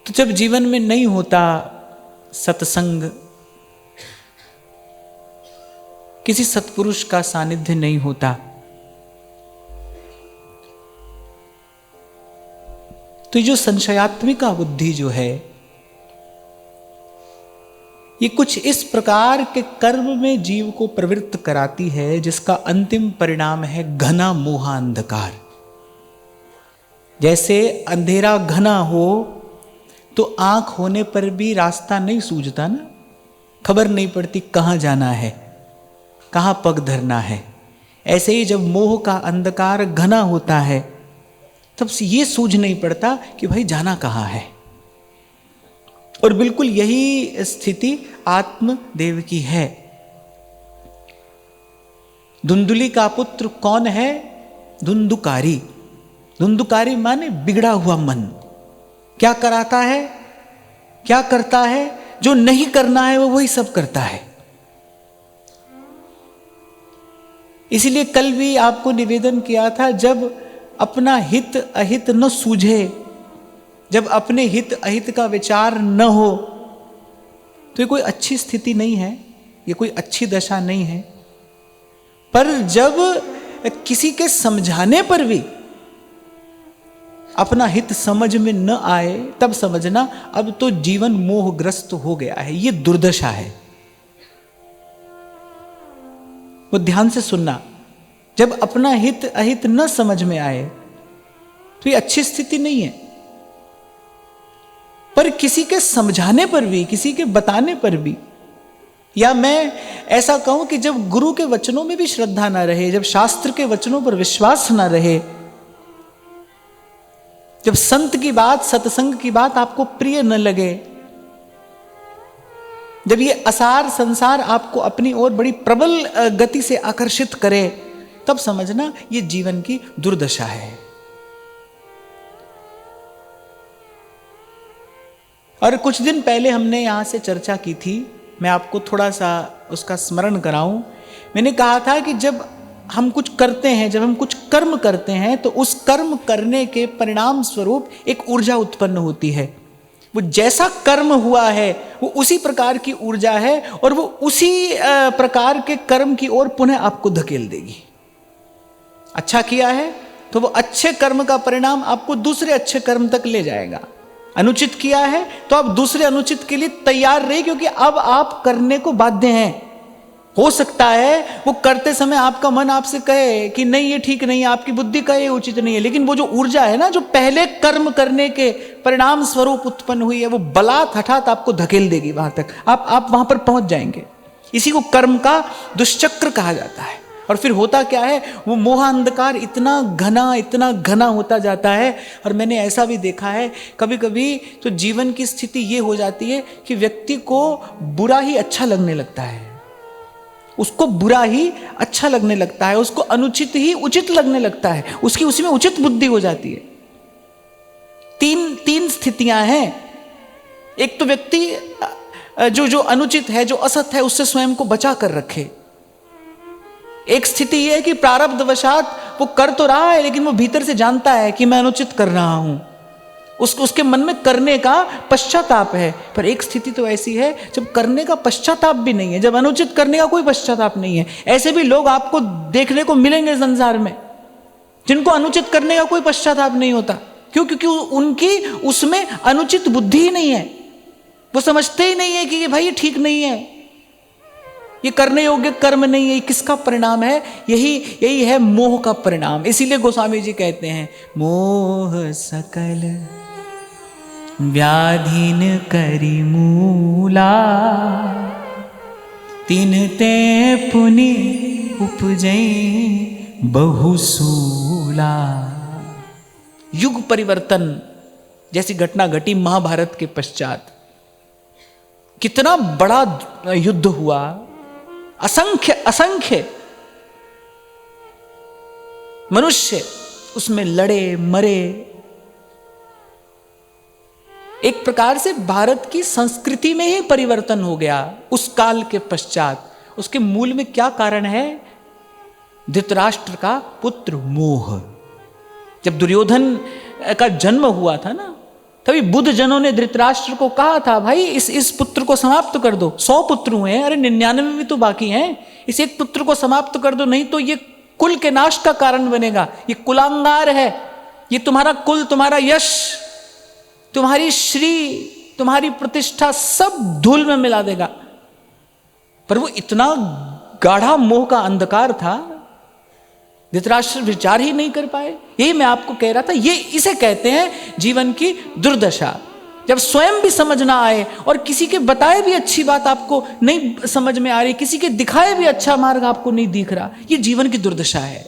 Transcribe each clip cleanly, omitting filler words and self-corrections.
तो जब जीवन में नहीं होता सत्संग, किसी सत्पुरुष का सानिध्य नहीं होता, तो जो संशयात्मिका बुद्धि जो है, ये कुछ इस प्रकार के कर्म में जीव को प्रवृत्त कराती है जिसका अंतिम परिणाम है घना मोहांधकार। जैसे अंधेरा घना हो तो आंख होने पर भी रास्ता नहीं सूझता ना, खबर नहीं पड़ती कहाँ जाना है, कहाँ पग धरना है। ऐसे ही जब मोह का अंधकार घना होता है तब ये सूझ नहीं पड़ता कि भाई जाना कहाँ है। और बिल्कुल यही स्थिति आत्मदेव की है। धुंधुली का पुत्र कौन है? धुंधुकारी। धुंधुकारी माने बिगड़ा हुआ मन। क्या कराता है, क्या करता है? जो नहीं करना है वो वही सब करता है। इसलिए कल भी आपको निवेदन किया था, जब अपना हित अहित न सूझे, जब अपने हित अहित का विचार न हो, तो ये कोई अच्छी स्थिति नहीं है, ये कोई अच्छी दशा नहीं है। पर जब किसी के समझाने पर भी अपना हित समझ में न आए, तब समझना अब तो जीवन मोहग्रस्त हो गया है, ये दुर्दशा है। वो ध्यान से सुनना, जब अपना हित अहित न समझ में आए तो ये अच्छी स्थिति नहीं है। पर किसी के समझाने पर भी, किसी के बताने पर भी, या मैं ऐसा कहूं कि जब गुरु के वचनों में भी श्रद्धा ना रहे, जब शास्त्र के वचनों पर विश्वास ना रहे, जब संत की बात, सत्संग की बात आपको प्रिय न लगे, जब ये असार संसार आपको अपनी ओर बड़ी प्रबल गति से आकर्षित करे, तब समझना ये जीवन की दुर्दशा है। और कुछ दिन पहले हमने यहां से चर्चा की थी, मैं आपको थोड़ा सा उसका स्मरण कराऊं। मैंने कहा था कि जब हम कुछ करते हैं, जब हम कुछ कर्म करते हैं, तो उस कर्म करने के परिणाम स्वरूप एक ऊर्जा उत्पन्न होती है। वो जैसा कर्म हुआ है वो उसी प्रकार की ऊर्जा है, और वो उसी प्रकार के कर्म की ओर पुनः आपको धकेल देगी। अच्छा किया है तो वो अच्छे कर्म का परिणाम आपको दूसरे अच्छे कर्म तक ले जाएगा। अनुचित किया है तो आप दूसरे अनुचित के लिए तैयार रहिए, क्योंकि अब आप करने को बाध्य हैं। हो सकता है वो करते समय आपका मन आपसे कहे कि नहीं ये ठीक नहीं है, आपकी बुद्धि कहे उचित नहीं है, लेकिन वो जो ऊर्जा है ना, जो पहले कर्म करने के परिणाम स्वरूप उत्पन्न हुई है, वो बलात् हठात आपको धकेल देगी वहां तक, आप वहां पर पहुंच जाएंगे। इसी को कर्म का दुष्चक्र कहा जाता है। और फिर होता क्या है, वो मोह अंधकार इतना घना होता जाता है। और मैंने ऐसा भी देखा है, कभी कभी तो जीवन की स्थिति ये हो जाती है कि व्यक्ति को बुरा ही अच्छा लगने लगता है, उसको बुरा ही अच्छा लगने लगता है, उसको अनुचित ही उचित लगने लगता है, उसकी उसी में उचित बुद्धि हो जाती है। तीन स्थितियां हैं। एक तो व्यक्ति जो अनुचित है, जो असत है, उससे स्वयं को बचा कर रखे। एक स्थिति यह है कि प्रारब्धवशात वो कर तो रहा है, लेकिन वो भीतर से जानता है कि मैं अनुचित कर रहा हूं, उसके मन में करने का पश्चाताप है। पर एक स्थिति तो ऐसी है जब करने का पश्चाताप भी नहीं है, जब अनुचित करने का कोई पश्चाताप नहीं है। ऐसे भी लोग आपको देखने को मिलेंगे संसार में, जिनको अनुचित करने का कोई पश्चाताप नहीं होता। क्यों? क्योंकि उनकी उसमें अनुचित बुद्धि ही नहीं है। वो समझते ही नहीं है कि भाई ये ठीक नहीं है, ये करने योग्य कर्म नहीं है। किसका परिणाम है? यही है मोह का परिणाम। इसीलिए गोस्वामी जी कहते हैं, मोह सकल व्याधीन करी मूला, तीन ते पुनि उपजई बहुसूला। युग परिवर्तन जैसी घटना घटी महाभारत के पश्चात। कितना बड़ा युद्ध हुआ, असंख्य मनुष्य उसमें लड़े मरे। एक प्रकार से भारत की संस्कृति में ही परिवर्तन हो गया उस काल के पश्चात। उसके मूल में क्या कारण है? धृतराष्ट्र का पुत्र मोह। जब दुर्योधन का जन्म हुआ था ना, तभी बुद्ध जनों ने धृतराष्ट्र को कहा था, भाई इस पुत्र को समाप्त कर दो। 100 पुत्र हुए हैं, अरे 99 भी तो बाकी हैं, इस एक पुत्र को समाप्त कर दो, नहीं तो ये कुल के नाश का कारण बनेगा। ये कुलांगार है, ये तुम्हारा कुल, तुम्हारा यश, तुम्हारी श्री, तुम्हारी प्रतिष्ठा सब धूल में मिला देगा। पर वो इतना गाढ़ा मोह का अंधकार था, धृतराष्ट्र विचार ही नहीं कर पाए। यही मैं आपको कह रहा था, ये इसे कहते हैं जीवन की दुर्दशा। जब स्वयं भी समझ ना आए और किसी के बताए भी अच्छी बात आपको नहीं समझ में आ रही, किसी के दिखाए भी अच्छा मार्ग आपको नहीं दिख रहा, ये जीवन की दुर्दशा है।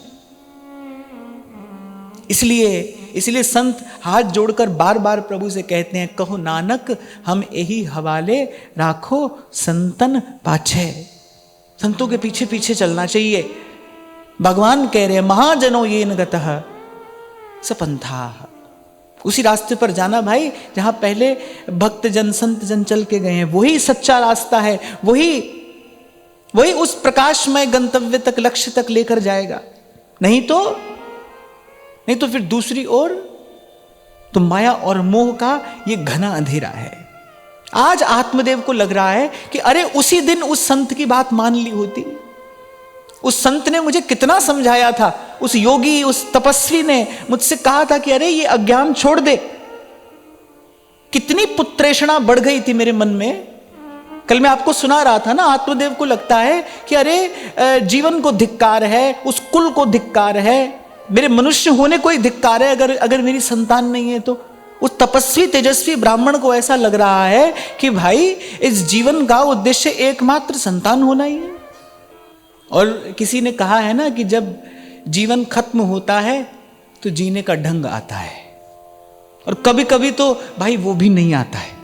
इसलिए संत हाथ जोड़कर बार बार प्रभु से कहते हैं, कहो नानक हम यही हवाले राखो संतन पाछे। संतों के पीछे पीछे चलना चाहिए। भगवान कह रहे हैं, महाजनो ये नगतः सपंथा, उसी रास्ते पर जाना भाई जहां पहले भक्त जन संत जन चल के गए हैं। वही सच्चा रास्ता है, वही उस प्रकाशमय गंतव्य तक, लक्ष्य तक लेकर जाएगा। नहीं तो फिर दूसरी ओर तो माया और मोह का ये घना अंधेरा है। आज आत्मदेव को लग रहा है कि अरे उसी दिन उस संत की बात मान ली होती, उस संत ने मुझे कितना समझाया था, उस योगी, उस तपस्वी ने मुझसे कहा था कि अरे ये अज्ञान छोड़ दे। कितनी पुत्रेषणा बढ़ गई थी मेरे मन में। कल मैं आपको सुना रहा था ना, आत्मदेव को लगता है कि अरे जीवन को धिक्कार है, उस कुल को धिक्कार है, मेरे मनुष्य होने को ही धिक्कार है अगर मेरी संतान नहीं है तो। उस तपस्वी तेजस्वी ब्राह्मण को ऐसा लग रहा है कि भाई इस जीवन का उद्देश्य एकमात्र संतान होना ही है। और किसी ने कहा है ना कि जब जीवन खत्म होता है तो जीने का ढंग आता है, और कभी कभी तो भाई वो भी नहीं आता है।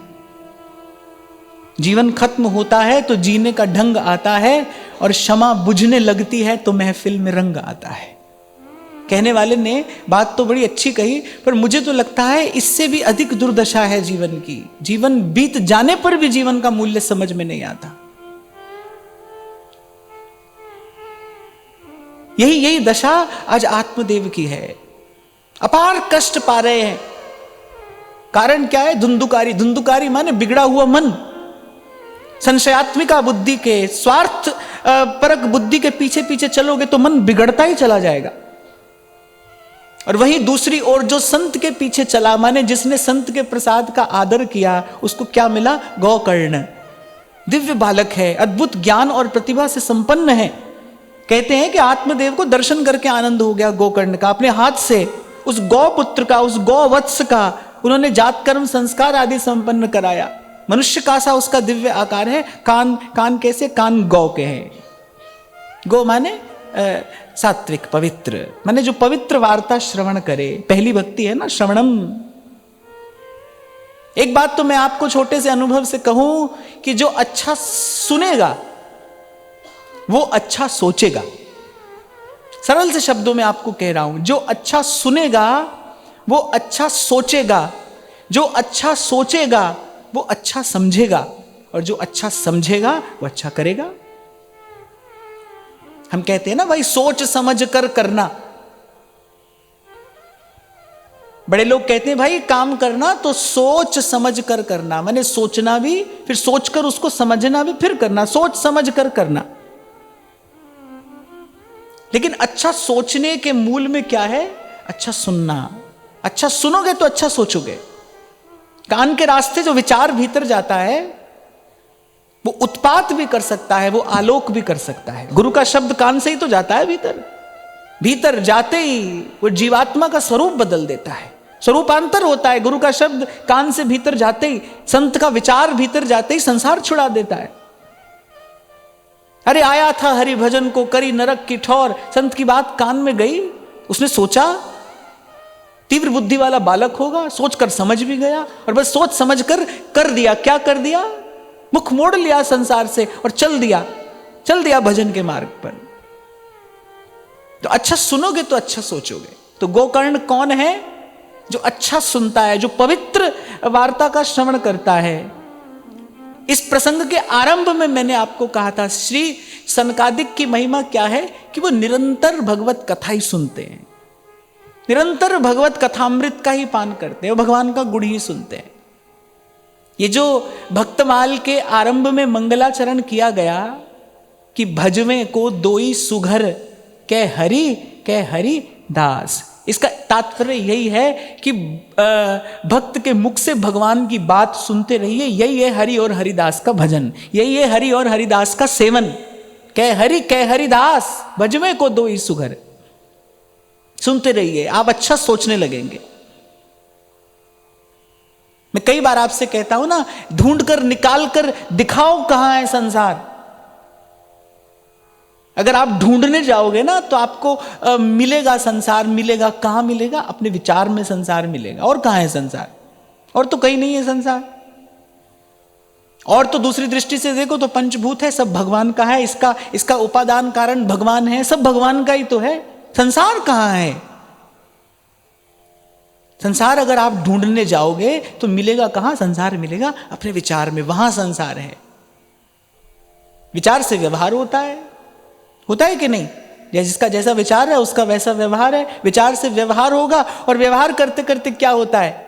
जीवन खत्म होता है तो जीने का ढंग आता है, और क्षमा बुझने लगती है तो महफिल में रंग आता है। कहने वाले ने बात तो बड़ी अच्छी कही, पर मुझे तो लगता है इससे भी अधिक दुर्दशा है जीवन की। जीवन बीत जाने पर भी जीवन का मूल्य समझ में नहीं आता। यही दशा आज आत्मदेव की है। अपार कष्ट पा रहे हैं। कारण क्या है? धुंधुकारी माने बिगड़ा हुआ मन। संशयात्मिका बुद्धि के, स्वार्थ परक बुद्धि के पीछे पीछे चलोगे तो मन बिगड़ता ही चला जाएगा। और वहीं दूसरी ओर जो संत के पीछे चला, माने जिसने संत के प्रसाद का आदर किया, उसको क्या मिला? गोकर्ण। दिव्य बालक है, अद्भुत ज्ञान और प्रतिभा से संपन्न है। कहते हैं कि आत्मदेव को दर्शन करके आनंद हो गया गोकर्ण का। अपने हाथ से उस गौपुत्र का, उस गौवत्स का उन्होंने जात कर्म संस्कार आदि संपन्न कराया। मनुष्य का सा उसका दिव्य आकार है। कान कैसे? कान गौ के हैं। गौ माने सात्विक, पवित्र, माने जो पवित्र वार्ता श्रवण करे। पहली भक्ति है ना, श्रवणम। एक बात तो मैं आपको छोटे से अनुभव से कहूं कि जो अच्छा सुनेगा वो अच्छा सोचेगा। सरल से शब्दों में आपको कह रहा हूं, जो अच्छा सुनेगा वो अच्छा सोचेगा, जो अच्छा सोचेगा वो अच्छा समझेगा, और जो अच्छा समझेगा वो अच्छा करेगा। हम कहते हैं ना भाई, सोच समझ कर करना। बड़े लोग कहते हैं भाई काम करना तो सोच समझ कर करना, माने सोचना भी, फिर सोचकर उसको समझना भी, फिर करना, सोच समझ कर करना। लेकिन अच्छा सोचने के मूल में क्या है? अच्छा सुनना। अच्छा सुनोगे तो अच्छा सोचोगे। कान के रास्ते जो विचार भीतर जाता है वो उत्पात भी कर सकता है, वो आलोक भी कर सकता है। गुरु का शब्द कान से ही तो जाता है भीतर। भीतर जाते ही वो जीवात्मा का स्वरूप बदल देता है, स्वरूपांतर होता है। गुरु का शब्द कान से भीतर जाते ही, संत का विचार भीतर जाते ही संसार छुड़ा देता है। अरे आया था हरि भजन को करी नरक की ठौर, संत की बात कान में गई, उसने सोचा। तीव्र बुद्धि वाला बालक होगा, सोचकर समझ भी गया, और बस सोच समझ कर दिया। क्या कर दिया? मुख मोड़ लिया संसार से और चल दिया भजन के मार्ग पर। तो अच्छा सुनोगे तो अच्छा सोचोगे। तो गोकर्ण कौन है? जो अच्छा सुनता है, जो पवित्र वार्ता का श्रवण करता है। इस प्रसंग के आरंभ में मैंने आपको कहा था, श्री सनकादिक की महिमा क्या है कि वो निरंतर भगवत कथा ही सुनते हैं। निरंतर भगवत कथामृत का ही पान करते हैं और भगवान का गुण ही सुनते हैं। ये जो भक्तमाल के आरंभ में मंगलाचरण किया गया कि भजवे को दोई सुघर कै हरि दास, इसका तात्पर्य यही है कि भक्त के मुख से भगवान की बात सुनते रहिए। यही है हरि और हरिदास का भजन, यही है हरि और हरिदास का सेवन। कै हरिदास भजवे को दोई सुघर, सुनते रहिए, आप अच्छा सोचने लगेंगे। मैं कई बार आपसे कहता हूं ना, ढूंढ कर निकाल कर दिखाओ कहां है संसार। अगर आप ढूंढने जाओगे ना तो आपको मिलेगा संसार, मिलेगा कहां मिलेगा? अपने विचार में संसार मिलेगा। और कहां है संसार? और तो कहीं नहीं है संसार। और तो दूसरी दृष्टि से देखो तो पंचभूत है, सब भगवान का है, इसका उपादान कारण भगवान है, सब भगवान का ही तो है। संसार कहां है? संसार अगर आप ढूंढने जाओगे तो मिलेगा कहां? संसार मिलेगा अपने विचार में, वहां संसार है। विचार से व्यवहार होता है कि नहीं? जिसका जैसा विचार है उसका वैसा व्यवहार है। विचार से व्यवहार होगा और व्यवहार करते करते क्या होता है?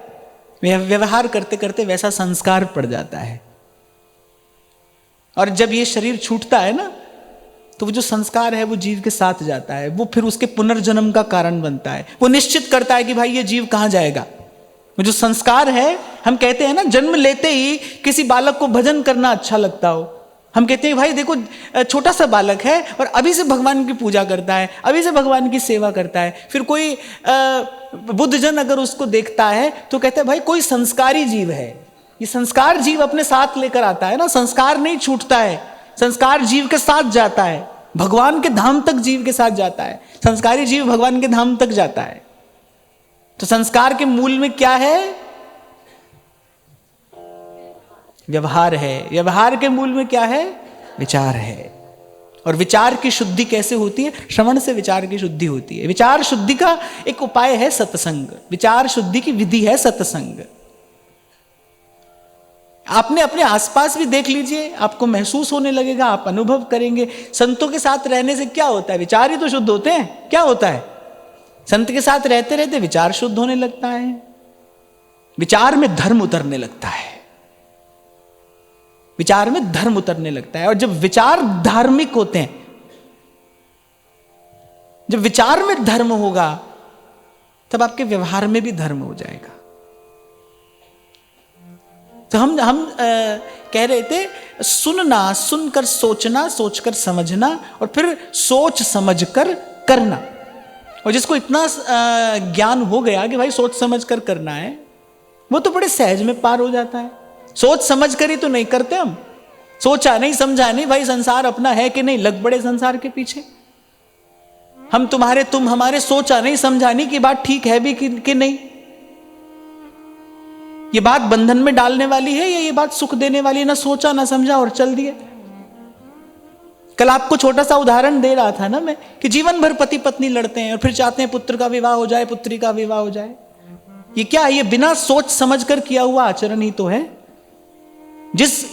व्यवहार करते करते वैसा संस्कार पड़ जाता है। और जब ये शरीर छूटता है ना तो वो जो संस्कार है वो जीव के साथ जाता है, वो फिर उसके पुनर्जन्म का कारण बनता है। वो निश्चित करता है कि भाई ये जीव कहां जाएगा। वो जो संस्कार है, हम कहते हैं ना जन्म लेते ही किसी बालक को भजन करना अच्छा लगता हो, हम कहते हैं भाई देखो छोटा सा बालक है और अभी से भगवान की पूजा करता है, अभी से भगवान की सेवा करता है। फिर कोई बुद्धजन अगर उसको देखता है तो कहता है भाई कोई संस्कारी जीव है। ये संस्कार जीव अपने साथ लेकर आता है ना, संस्कार नहीं छूटता है, संस्कार जीव के साथ जाता है, भगवान के धाम तक जीव के साथ जाता है। संस्कारी जीव भगवान के धाम तक जाता है। तो संस्कार के मूल में क्या है? व्यवहार है। व्यवहार के मूल में क्या है? विचार है। और विचार की शुद्धि कैसे होती है? श्रवण से विचार की शुद्धि होती है। विचार शुद्धि का एक उपाय है सत्संग। विचार शुद्धि की विधि है सत्संग। आपने अपने आसपास भी देख लीजिए, आपको महसूस होने लगेगा, आप अनुभव करेंगे। संतों के साथ रहने से क्या होता है? विचार ही तो शुद्ध होते हैं। क्या होता है? संत के साथ रहते रहते विचार शुद्ध होने लगता है, विचार में धर्म उतरने लगता है, विचार में धर्म उतरने लगता है। और जब विचार धार्मिक होते हैं, जब विचार में धर्म होगा तब आपके व्यवहार में भी धर्म हो जाएगा। तो हम कह रहे थे सुनना, सुनकर सोचना, सोचकर समझना और फिर सोच समझकर करना। और जिसको इतना ज्ञान हो गया कि भाई सोच समझकर करना है, वो तो बड़े सहज में पार हो जाता है। सोच समझ कर ही तो नहीं करते हम, सोचा नहीं समझा नहीं, भाई संसार अपना है कि नहीं, लग बड़े संसार के पीछे। हम तुम्हारे तुम हमारे, सोचा नहीं समझा नहीं कि बात ठीक है भी कि नहीं, ये बात बंधन में डालने वाली है या ये बात सुख देने वाली है। ना सोचा ना समझा और चल दिए। कल आपको छोटा सा उदाहरण दे रहा था ना मैं कि जीवन भर पति पत्नी लड़ते हैं और फिर चाहते हैं पुत्र का विवाह हो जाए, पुत्री का विवाह हो जाए। ये क्या है? ये बिना सोच समझ कर किया हुआ आचरण ही तो है। जिस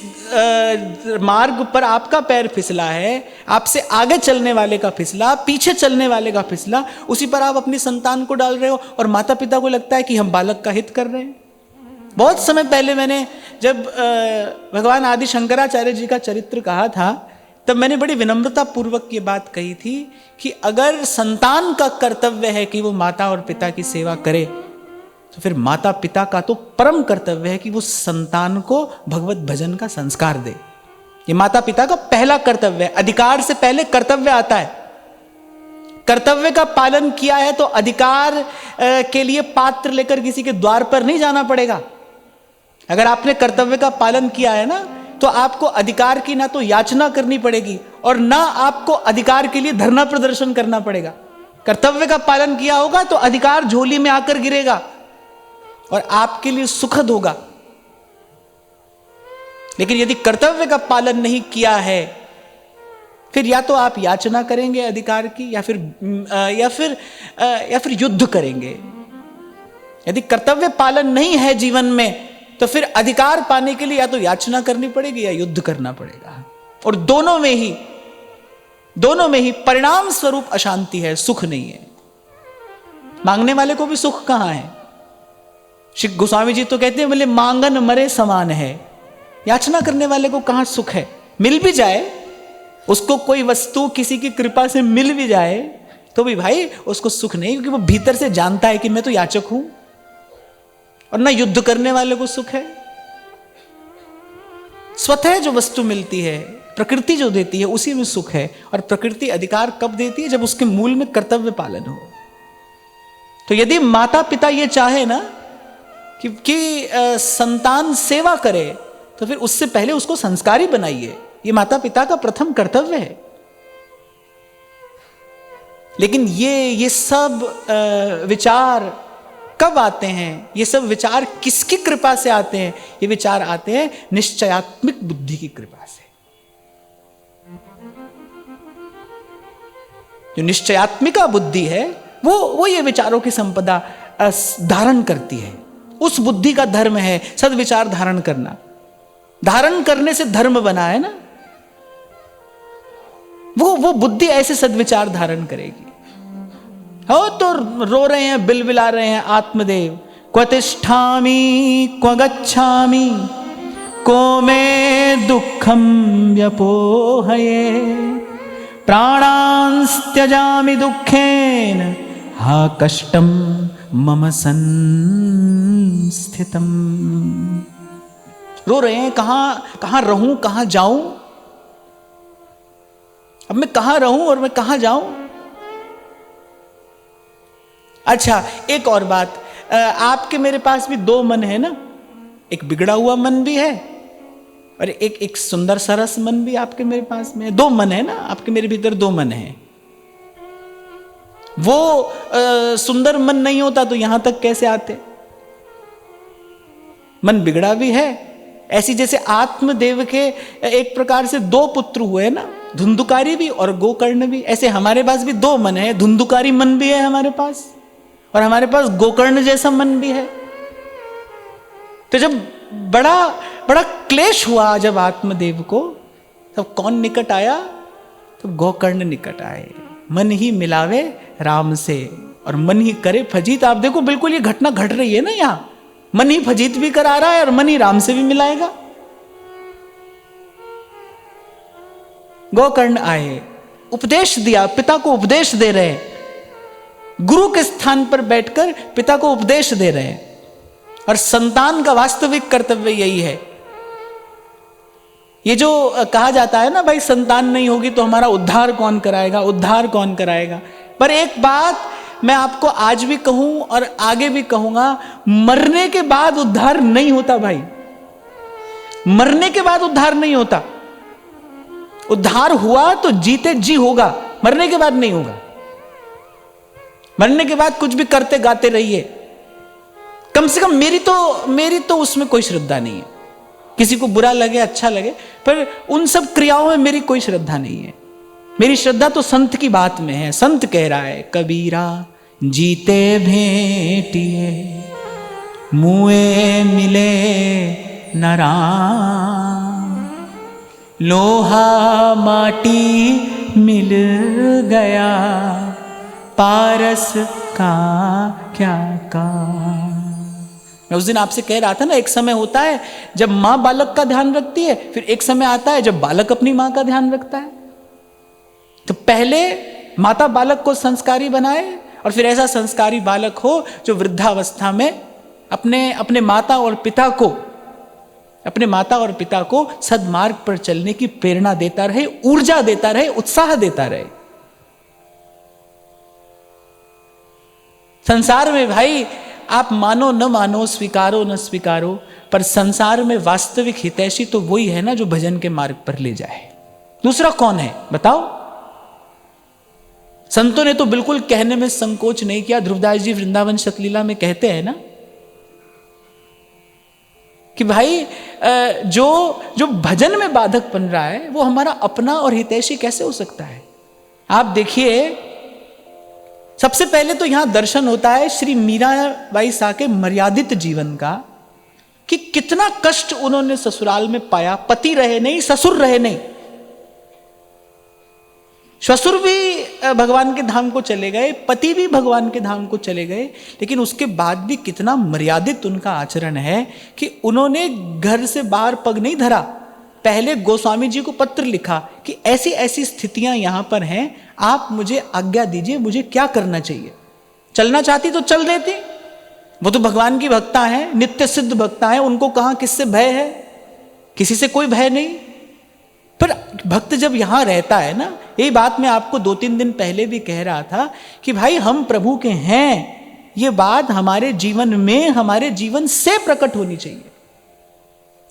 मार्ग पर आपका पैर फिसला है, आपसे आगे चलने वाले का फिसला, पीछे चलने वाले का फिसला, उसी पर आप अपनी संतान को डाल रहे हो। और माता पिता को लगता है कि हम बालक का हित कर रहे हैं। बहुत समय पहले मैंने जब भगवान आदि शंकराचार्य जी का चरित्र कहा था, तब मैंने बड़ी विनम्रता पूर्वक ये बात कही थी कि अगर संतान का कर्तव्य है कि वो माता और पिता की सेवा करे, तो फिर माता पिता का तो परम कर्तव्य है कि वो संतान को भगवत भजन का संस्कार दे। ये माता पिता का पहला कर्तव्य है। अधिकार से पहले कर्तव्य आता है। कर्तव्य का पालन किया है तो अधिकार के लिए पात्र लेकर किसी के द्वार पर नहीं जाना पड़ेगा। अगर आपने कर्तव्य का पालन किया है ना, तो आपको अधिकार की ना तो याचना करनी पड़ेगी और ना आपको अधिकार के लिए धरना प्रदर्शन करना पड़ेगा। कर्तव्य का पालन किया होगा तो अधिकार झोली में आकर गिरेगा और आपके लिए सुखद होगा। लेकिन यदि कर्तव्य का पालन नहीं किया है, फिर या तो आप याचना करेंगे अधिकार की या फिर युद्ध करेंगे। यदि कर्तव्य पालन नहीं है जीवन में, तो फिर अधिकार पाने के लिए या तो याचना करनी पड़ेगी या युद्ध करना पड़ेगा। और दोनों में ही परिणाम स्वरूप अशांति है, सुख नहीं है। मांगने वाले को भी सुख कहाँ है? श्री गोस्वामी जी तो कहते हैं बोले मांगन मरे समान है। याचना करने वाले को कहाँ सुख है? मिल भी जाए उसको कोई वस्तु किसी की कृपा से मिल भी जाए तो भी भाई उसको सुख नहीं, क्योंकि वो भीतर से जानता है कि मैं तो याचक हूं। और ना युद्ध करने वाले को सुख है। स्वतः जो वस्तु मिलती है, प्रकृति जो देती है, उसी में सुख है। और प्रकृति अधिकार कब देती है? जब उसके मूल में कर्तव्य पालन हो। तो यदि माता पिता ये चाहे ना कि संतान सेवा करे, तो फिर उससे पहले उसको संस्कारी बनाइए। ये माता पिता का प्रथम कर्तव्य है। लेकिन ये सब विचार कब आते हैं? ये सब विचार किसकी कृपा से आते हैं? ये विचार आते हैं निश्चयात्मिक बुद्धि की कृपा से। जो निश्चयात्मिका बुद्धि है वो ये विचारों की संपदा धारण करती है। उस बुद्धि का धर्म है सद्विचार धारण करना। धारण करने से धर्म बना है ना। वो बुद्धि ऐसे सद्विचार धारण करेगी। हो तो रो रहे हैं, बिलबिला रहे हैं आत्मदेव, क्व तिष्ठामि क्व गच्छामि को मे दुःखं व्यपोहये प्राणांस्त्यजामि दुःखेन हा कष्टं मम संस्थितम्। रो रहे हैं, कहां रहूं, कहां जाऊं? अब मैं कहां रहूं और मैं कहां जाऊं? अच्छा, एक और बात, आपके मेरे पास भी दो मन है ना। एक बिगड़ा हुआ मन भी है और एक सुंदर सरस मन भी आपके मेरे पास में है। दो मन है ना, आपके मेरे भीतर दो मन है। वो सुंदर मन नहीं होता तो यहां तक कैसे आते? मन बिगड़ा भी है। ऐसी जैसे आत्मदेव के एक प्रकार से दो पुत्र हुए ना, धुंधुकारी भी और गोकर्ण भी। ऐसे हमारे पास भी दो मन है। धुंधुकारी मन भी है हमारे पास और हमारे पास गोकर्ण जैसा मन भी है। तो जब बड़ा क्लेश हुआ जब आत्मदेव को, तब कौन निकट आया? तो गोकर्ण निकट आए। मन ही मिलावे राम से और मन ही करे फजीत। आप देखो बिल्कुल ये घटना घट रही है ना यहां। मन ही फजीत भी करा रहा है और मन ही राम से भी मिलाएगा। गोकर्ण आए, उपदेश दिया, पिता को उपदेश दे रहे हैं। गुरु के स्थान पर बैठकर पिता को उपदेश दे रहे हैं। और संतान का वास्तविक कर्तव्य यही है। ये जो कहा जाता है ना, भाई संतान नहीं होगी तो हमारा उद्धार कौन कराएगा, उद्धार कौन कराएगा। पर एक बात मैं आपको आज भी कहूं और आगे भी कहूंगा, मरने के बाद उद्धार नहीं होता भाई। मरने के बाद उद्धार नहीं होता। उद्धार हुआ तो जीते जी होगा, मरने के बाद नहीं होगा। मरने के बाद कुछ भी करते गाते रहिए। कम से कम मेरी तो उसमें कोई श्रद्धा नहीं है। किसी को बुरा लगे अच्छा लगे, पर उन सब क्रियाओं में मेरी कोई श्रद्धा नहीं है। मेरी श्रद्धा तो संत की बात में है। संत कह रहा है, कबीरा जीते भेंटिए मुए मिले न राम, लोहा माटी मिल गया पारस का क्या काम। मैं उस दिन आपसे कह रहा था ना, एक समय होता है जब माँ बालक का ध्यान रखती है, फिर एक समय आता है जब बालक अपनी माँ का ध्यान रखता है। तो पहले माता बालक को संस्कारी बनाए और फिर ऐसा संस्कारी बालक हो जो वृद्धावस्था में अपने माता और पिता को सद्मार्ग पर चलने की प्रेरणा देता रहे, ऊर्जा देता रहे, उत्साह देता रहे। संसार में भाई आप मानो न मानो, स्वीकारो न स्वीकारो, पर संसार में वास्तविक हितैषी तो वही है ना जो भजन के मार्ग पर ले जाए। दूसरा कौन है बताओ? संतों ने तो बिल्कुल कहने में संकोच नहीं किया। ध्रुवदास जी वृंदावन शतलीला में कहते हैं ना कि भाई जो भजन में बाधक बन रहा है वो हमारा अपना और हितैषी कैसे हो सकता है? आप देखिए, सबसे पहले तो यहां दर्शन होता है श्री मीराबाई शाह के मर्यादित जीवन का, कि कितना कष्ट उन्होंने ससुराल में पाया। पति रहे नहीं, ससुर रहे नहीं। ससुर भी भगवान के धाम को चले गए, पति भी भगवान के धाम को चले गए, लेकिन उसके बाद भी कितना मर्यादित उनका आचरण है कि उन्होंने घर से बाहर पग नहीं धरा। पहले गोस्वामी जी को पत्र लिखा कि ऐसी ऐसी स्थितियां यहां पर हैं, आप मुझे आज्ञा दीजिए, मुझे क्या करना चाहिए। चलना चाहती तो चल देती, वो तो भगवान की भक्ता है, नित्य सिद्ध भक्ता है, उनको कहां किससे भय है, किसी से कोई भय नहीं। पर भक्त जब यहां रहता है ना, यही बात मैं आपको 2-3 दिन पहले भी कह रहा था कि भाई हम प्रभु के हैं, ये बात हमारे जीवन में, हमारे जीवन से प्रकट होनी चाहिए।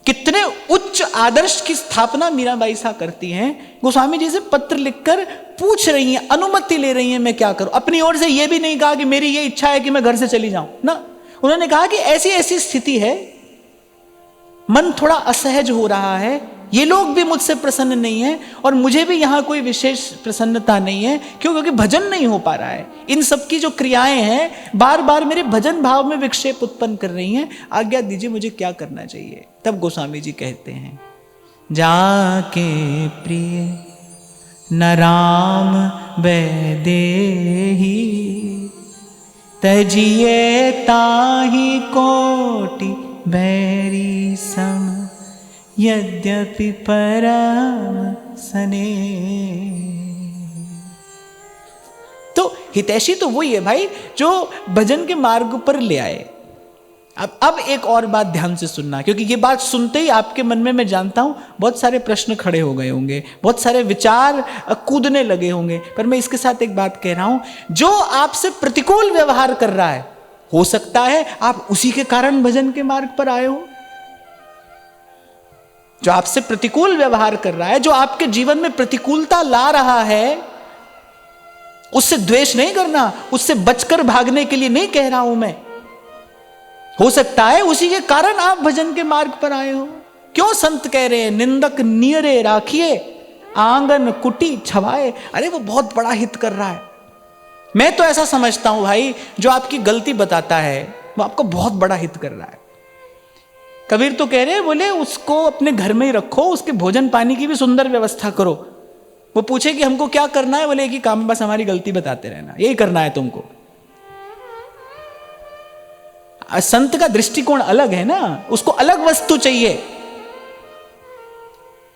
कितने उच्च आदर्श की स्थापना मीराबाई साहब करती हैं, गोस्वामी जी से पत्र लिखकर पूछ रही हैं, अनुमति ले रही हैं, मैं क्या करूं। अपनी ओर से यह भी नहीं कहा कि मेरी ये इच्छा है कि मैं घर से चली जाऊं ना, उन्होंने कहा कि ऐसी ऐसी स्थिति है, मन थोड़ा असहज हो रहा है, ये लोग भी मुझसे प्रसन्न नहीं है और मुझे भी यहां कोई विशेष प्रसन्नता नहीं है। क्यों? क्योंकि भजन नहीं हो पा रहा है। इन सब की जो क्रियाएं हैं बार बार मेरे भजन भाव में विक्षेप उत्पन्न कर रही हैं, आज्ञा दीजिए मुझे क्या करना चाहिए। तब गोस्वामी जी कहते हैं, जाके प्रिय न राम वैदेही, तजिए ताहि कोटि बैरी सम, यद्यपि परम सने। तो हितैषी तो वही है भाई जो भजन के मार्ग पर ले आए। अब एक और बात ध्यान से सुनना, क्योंकि ये बात सुनते ही आपके मन में मैं जानता हूं बहुत सारे प्रश्न खड़े हो गए होंगे, बहुत सारे विचार कूदने लगे होंगे। पर मैं इसके साथ एक बात कह रहा हूं, जो आपसे प्रतिकूल व्यवहार कर रहा है, हो सकता है आप उसी के कारण भजन के मार्ग पर आए हो। जो आपसे प्रतिकूल व्यवहार कर रहा है, जो आपके जीवन में प्रतिकूलता ला रहा है, उससे द्वेष नहीं करना, उससे बचकर भागने के लिए नहीं कह रहा हूं मैं। हो सकता है उसी के कारण आप भजन के मार्ग पर आए हो। क्यों संत कह रहे हैं, निंदक नियरे राखिए, आंगन कुटी छवाए। अरे वो बहुत बड़ा हित कर रहा है। मैं तो ऐसा समझता हूं भाई, जो आपकी गलती बताता है वो आपको बहुत बड़ा हित कर रहा है। कबीर तो कह रहे हैं, बोले उसको अपने घर में ही रखो, उसके भोजन पानी की भी सुंदर व्यवस्था करो। वो पूछे कि हमको क्या करना है, बोले एक ही काम, बस हमारी गलती बताते रहना, यही करना है तुमको। संत का दृष्टिकोण अलग है ना, उसको अलग वस्तु चाहिए,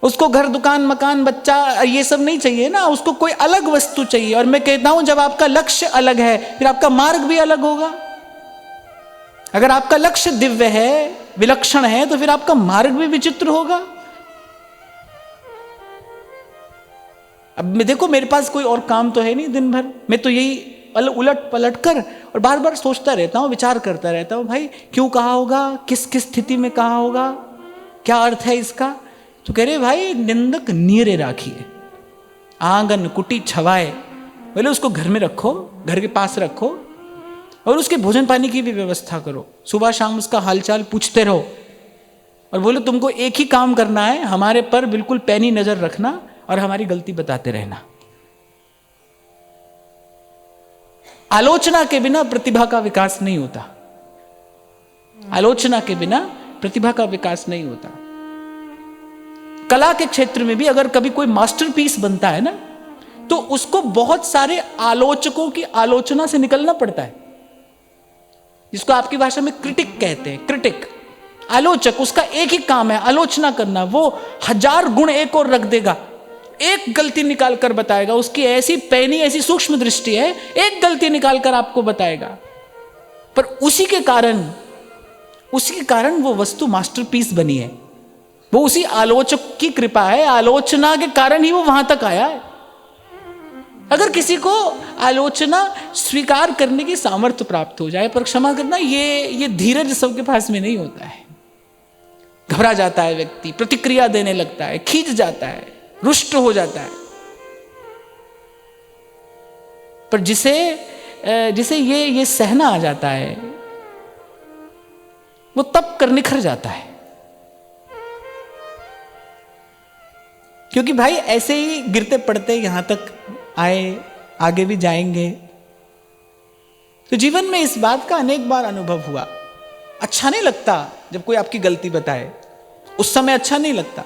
उसको घर दुकान मकान बच्चा ये सब नहीं चाहिए ना, उसको कोई अलग वस्तु चाहिए। और मैं कहता हूं जब आपका लक्ष्य अलग है फिर आपका मार्ग भी अलग होगा। अगर आपका लक्ष्य दिव्य है, विलक्षण है, तो फिर आपका मार्ग भी विचित्र होगा। अब मैं देखो, मेरे पास कोई और काम तो है नहीं दिन भर, मैं तो यही उलट पलट कर और बार बार सोचता रहता हूं, विचार करता रहता हूं, भाई क्यों कहा होगा, किस किस स्थिति में कहा होगा, क्या अर्थ है इसका। तो कह रहे भाई निंदक नियरे राखिए, आंगन कुटी छवाए। बोले उसको घर में रखो, घर के पास रखो और उसके भोजन पानी की भी व्यवस्था करो, सुबह शाम उसका हालचाल पूछते रहो। और बोले तुमको एक ही काम करना है, हमारे पर बिल्कुल पैनी नजर रखना और हमारी गलती बताते रहना। आलोचना के बिना प्रतिभा का विकास नहीं होता, आलोचना के बिना प्रतिभा का विकास नहीं होता। कला के क्षेत्र में भी अगर कभी कोई मास्टरपीस बनता है ना, तो उसको बहुत सारे आलोचकों की आलोचना से निकलना पड़ता है, जिसको आपकी भाषा में क्रिटिक कहते हैं। क्रिटिक, आलोचक, उसका एक ही काम है आलोचना करना। वो 1000 गुण एक और रख देगा, एक गलती निकाल कर बताएगा। उसकी ऐसी पैनी, ऐसी सूक्ष्म दृष्टि है, एक गलती निकाल कर आपको बताएगा। पर उसी के कारण वो वस्तु मास्टरपीस बनी है। वो उसी आलोचक की कृपा है, आलोचना के कारण ही वो वहां तक आया है। अगर किसी को आलोचना स्वीकार करने की सामर्थ्य प्राप्त हो जाए, पर क्षमा करना, ये धीरज सबके पास में नहीं होता है। घबरा जाता है व्यक्ति, प्रतिक्रिया देने लगता है, खींच जाता है, रुष्ट हो जाता है। पर जिसे ये सहना आ जाता है, वो तब कर निखर जाता है। क्योंकि भाई ऐसे ही गिरते पड़ते यहां तक आए, आगे भी जाएंगे। तो जीवन में इस बात का अनेक बार अनुभव हुआ। अच्छा नहीं लगता जब कोई आपकी गलती बताए, उस समय अच्छा नहीं लगता।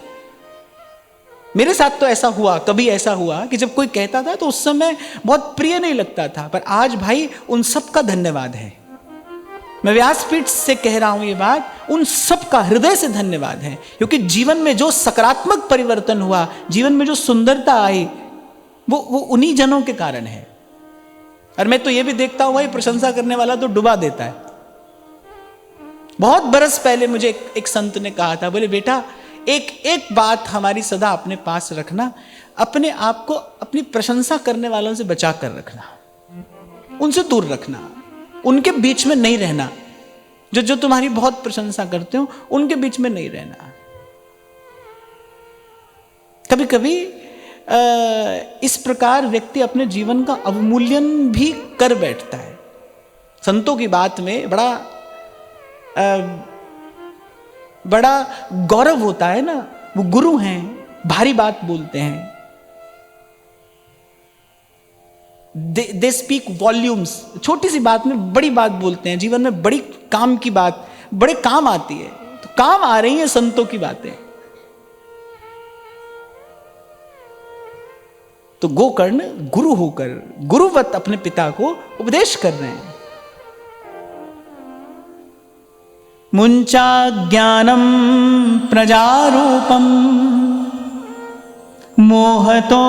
मेरे साथ तो ऐसा हुआ, कभी ऐसा हुआ कि जब कोई कहता था तो उस समय बहुत प्रिय नहीं लगता था, पर आज भाई उन सब का धन्यवाद है। मैं व्यासपीठ से कह रहा हूं ये बात, उन सब का हृदय से धन्यवाद है, क्योंकि जीवन में जो सकारात्मक परिवर्तन हुआ, जीवन में जो सुंदरता आई, वो उन्हीं जनों के कारण है। और मैं तो ये भी देखता हूं भाई, प्रशंसा करने वाला तो डुबा देता है। बहुत बरस पहले मुझे एक संत ने कहा था, बोले बेटा एक बात हमारी सदा अपने पास रखना, अपने आप को अपनी प्रशंसा करने वालों से बचा कर रखना, उनसे दूर रखना, उनके बीच में नहीं रहना। जो तुम्हारी बहुत प्रशंसा करते हो उनके बीच में नहीं रहना। कभी कभी इस प्रकार व्यक्ति अपने जीवन का अवमूल्यन भी कर बैठता है। संतों की बात में बड़ा गौरव होता है ना, वो गुरु हैं, भारी बात बोलते हैं, दे स्पीक वॉल्यूम्स, छोटी सी बात में बड़ी बात बोलते हैं, जीवन में बड़ी काम की बात बड़े काम आती है। तो काम आ रही है संतों की बातें। तो गोकर्ण गुरु होकर गुरुवत अपने पिता को उपदेश कर रहे हैं। मुंचा ज्ञानम प्रजारूपम मोहतो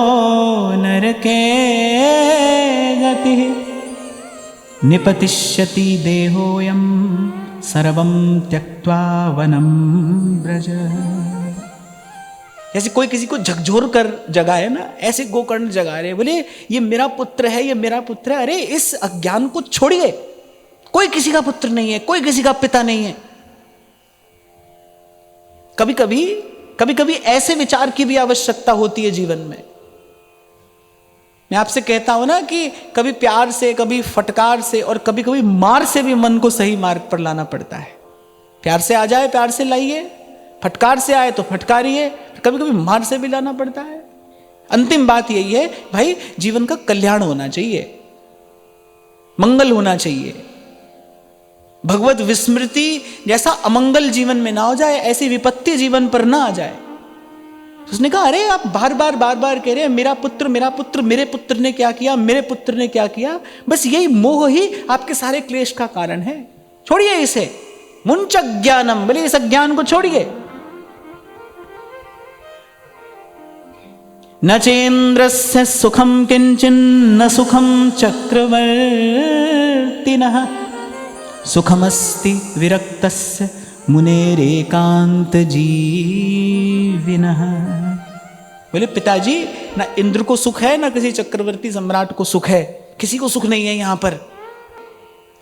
नरके गति निपतिष्यति देहोयम सर्वं त्यक्त्वा वनम ब्रज। जैसे कोई किसी को झकझोर कर जगाए ना, ऐसे गोकर्ण जगा रहे, बोले ये मेरा पुत्र है, ये मेरा पुत्र है। अरे इस अज्ञान को छोड़िए, कोई किसी का पुत्र नहीं है, कोई किसी का पिता नहीं है। कभी कभी ऐसे विचार की भी आवश्यकता होती है जीवन में। मैं आपसे कहता हूं ना कि कभी प्यार से, कभी फटकार से और कभी कभी मार से भी मन को सही मार्ग पर लाना पड़ता है। प्यार से आ जाए प्यार से लाइए, फटकार से आए तो फटकारिए, कभी कभी मार से भी लाना पड़ता है। अंतिम बात यही है भाई, जीवन का कल्याण होना चाहिए, मंगल होना चाहिए। भगवत विस्मृति जैसा अमंगल जीवन में ना हो जाए, ऐसी विपत्ति जीवन पर ना आ जाए। उसने कहा अरे आप बार बार कह रहे हैं मेरा पुत्र, मेरे पुत्र ने क्या किया, मेरे पुत्र ने क्या किया। बस यही मोह ही आपके सारे क्लेश का कारण है। छोड़िए इसे, मुंच ज्ञानम, बोले इस अज्ञान को छोड़िए। न चेन्द्रस्य सुखम किंचिन्न सुखम चक्रवर्तिनः सुखमस्ति विरक्तस्य मुनेरेकांत जीविनः। बोले पिताजी, ना इंद्र को सुख है, ना किसी चक्रवर्ती सम्राट को सुख है, किसी को सुख नहीं है यहां पर।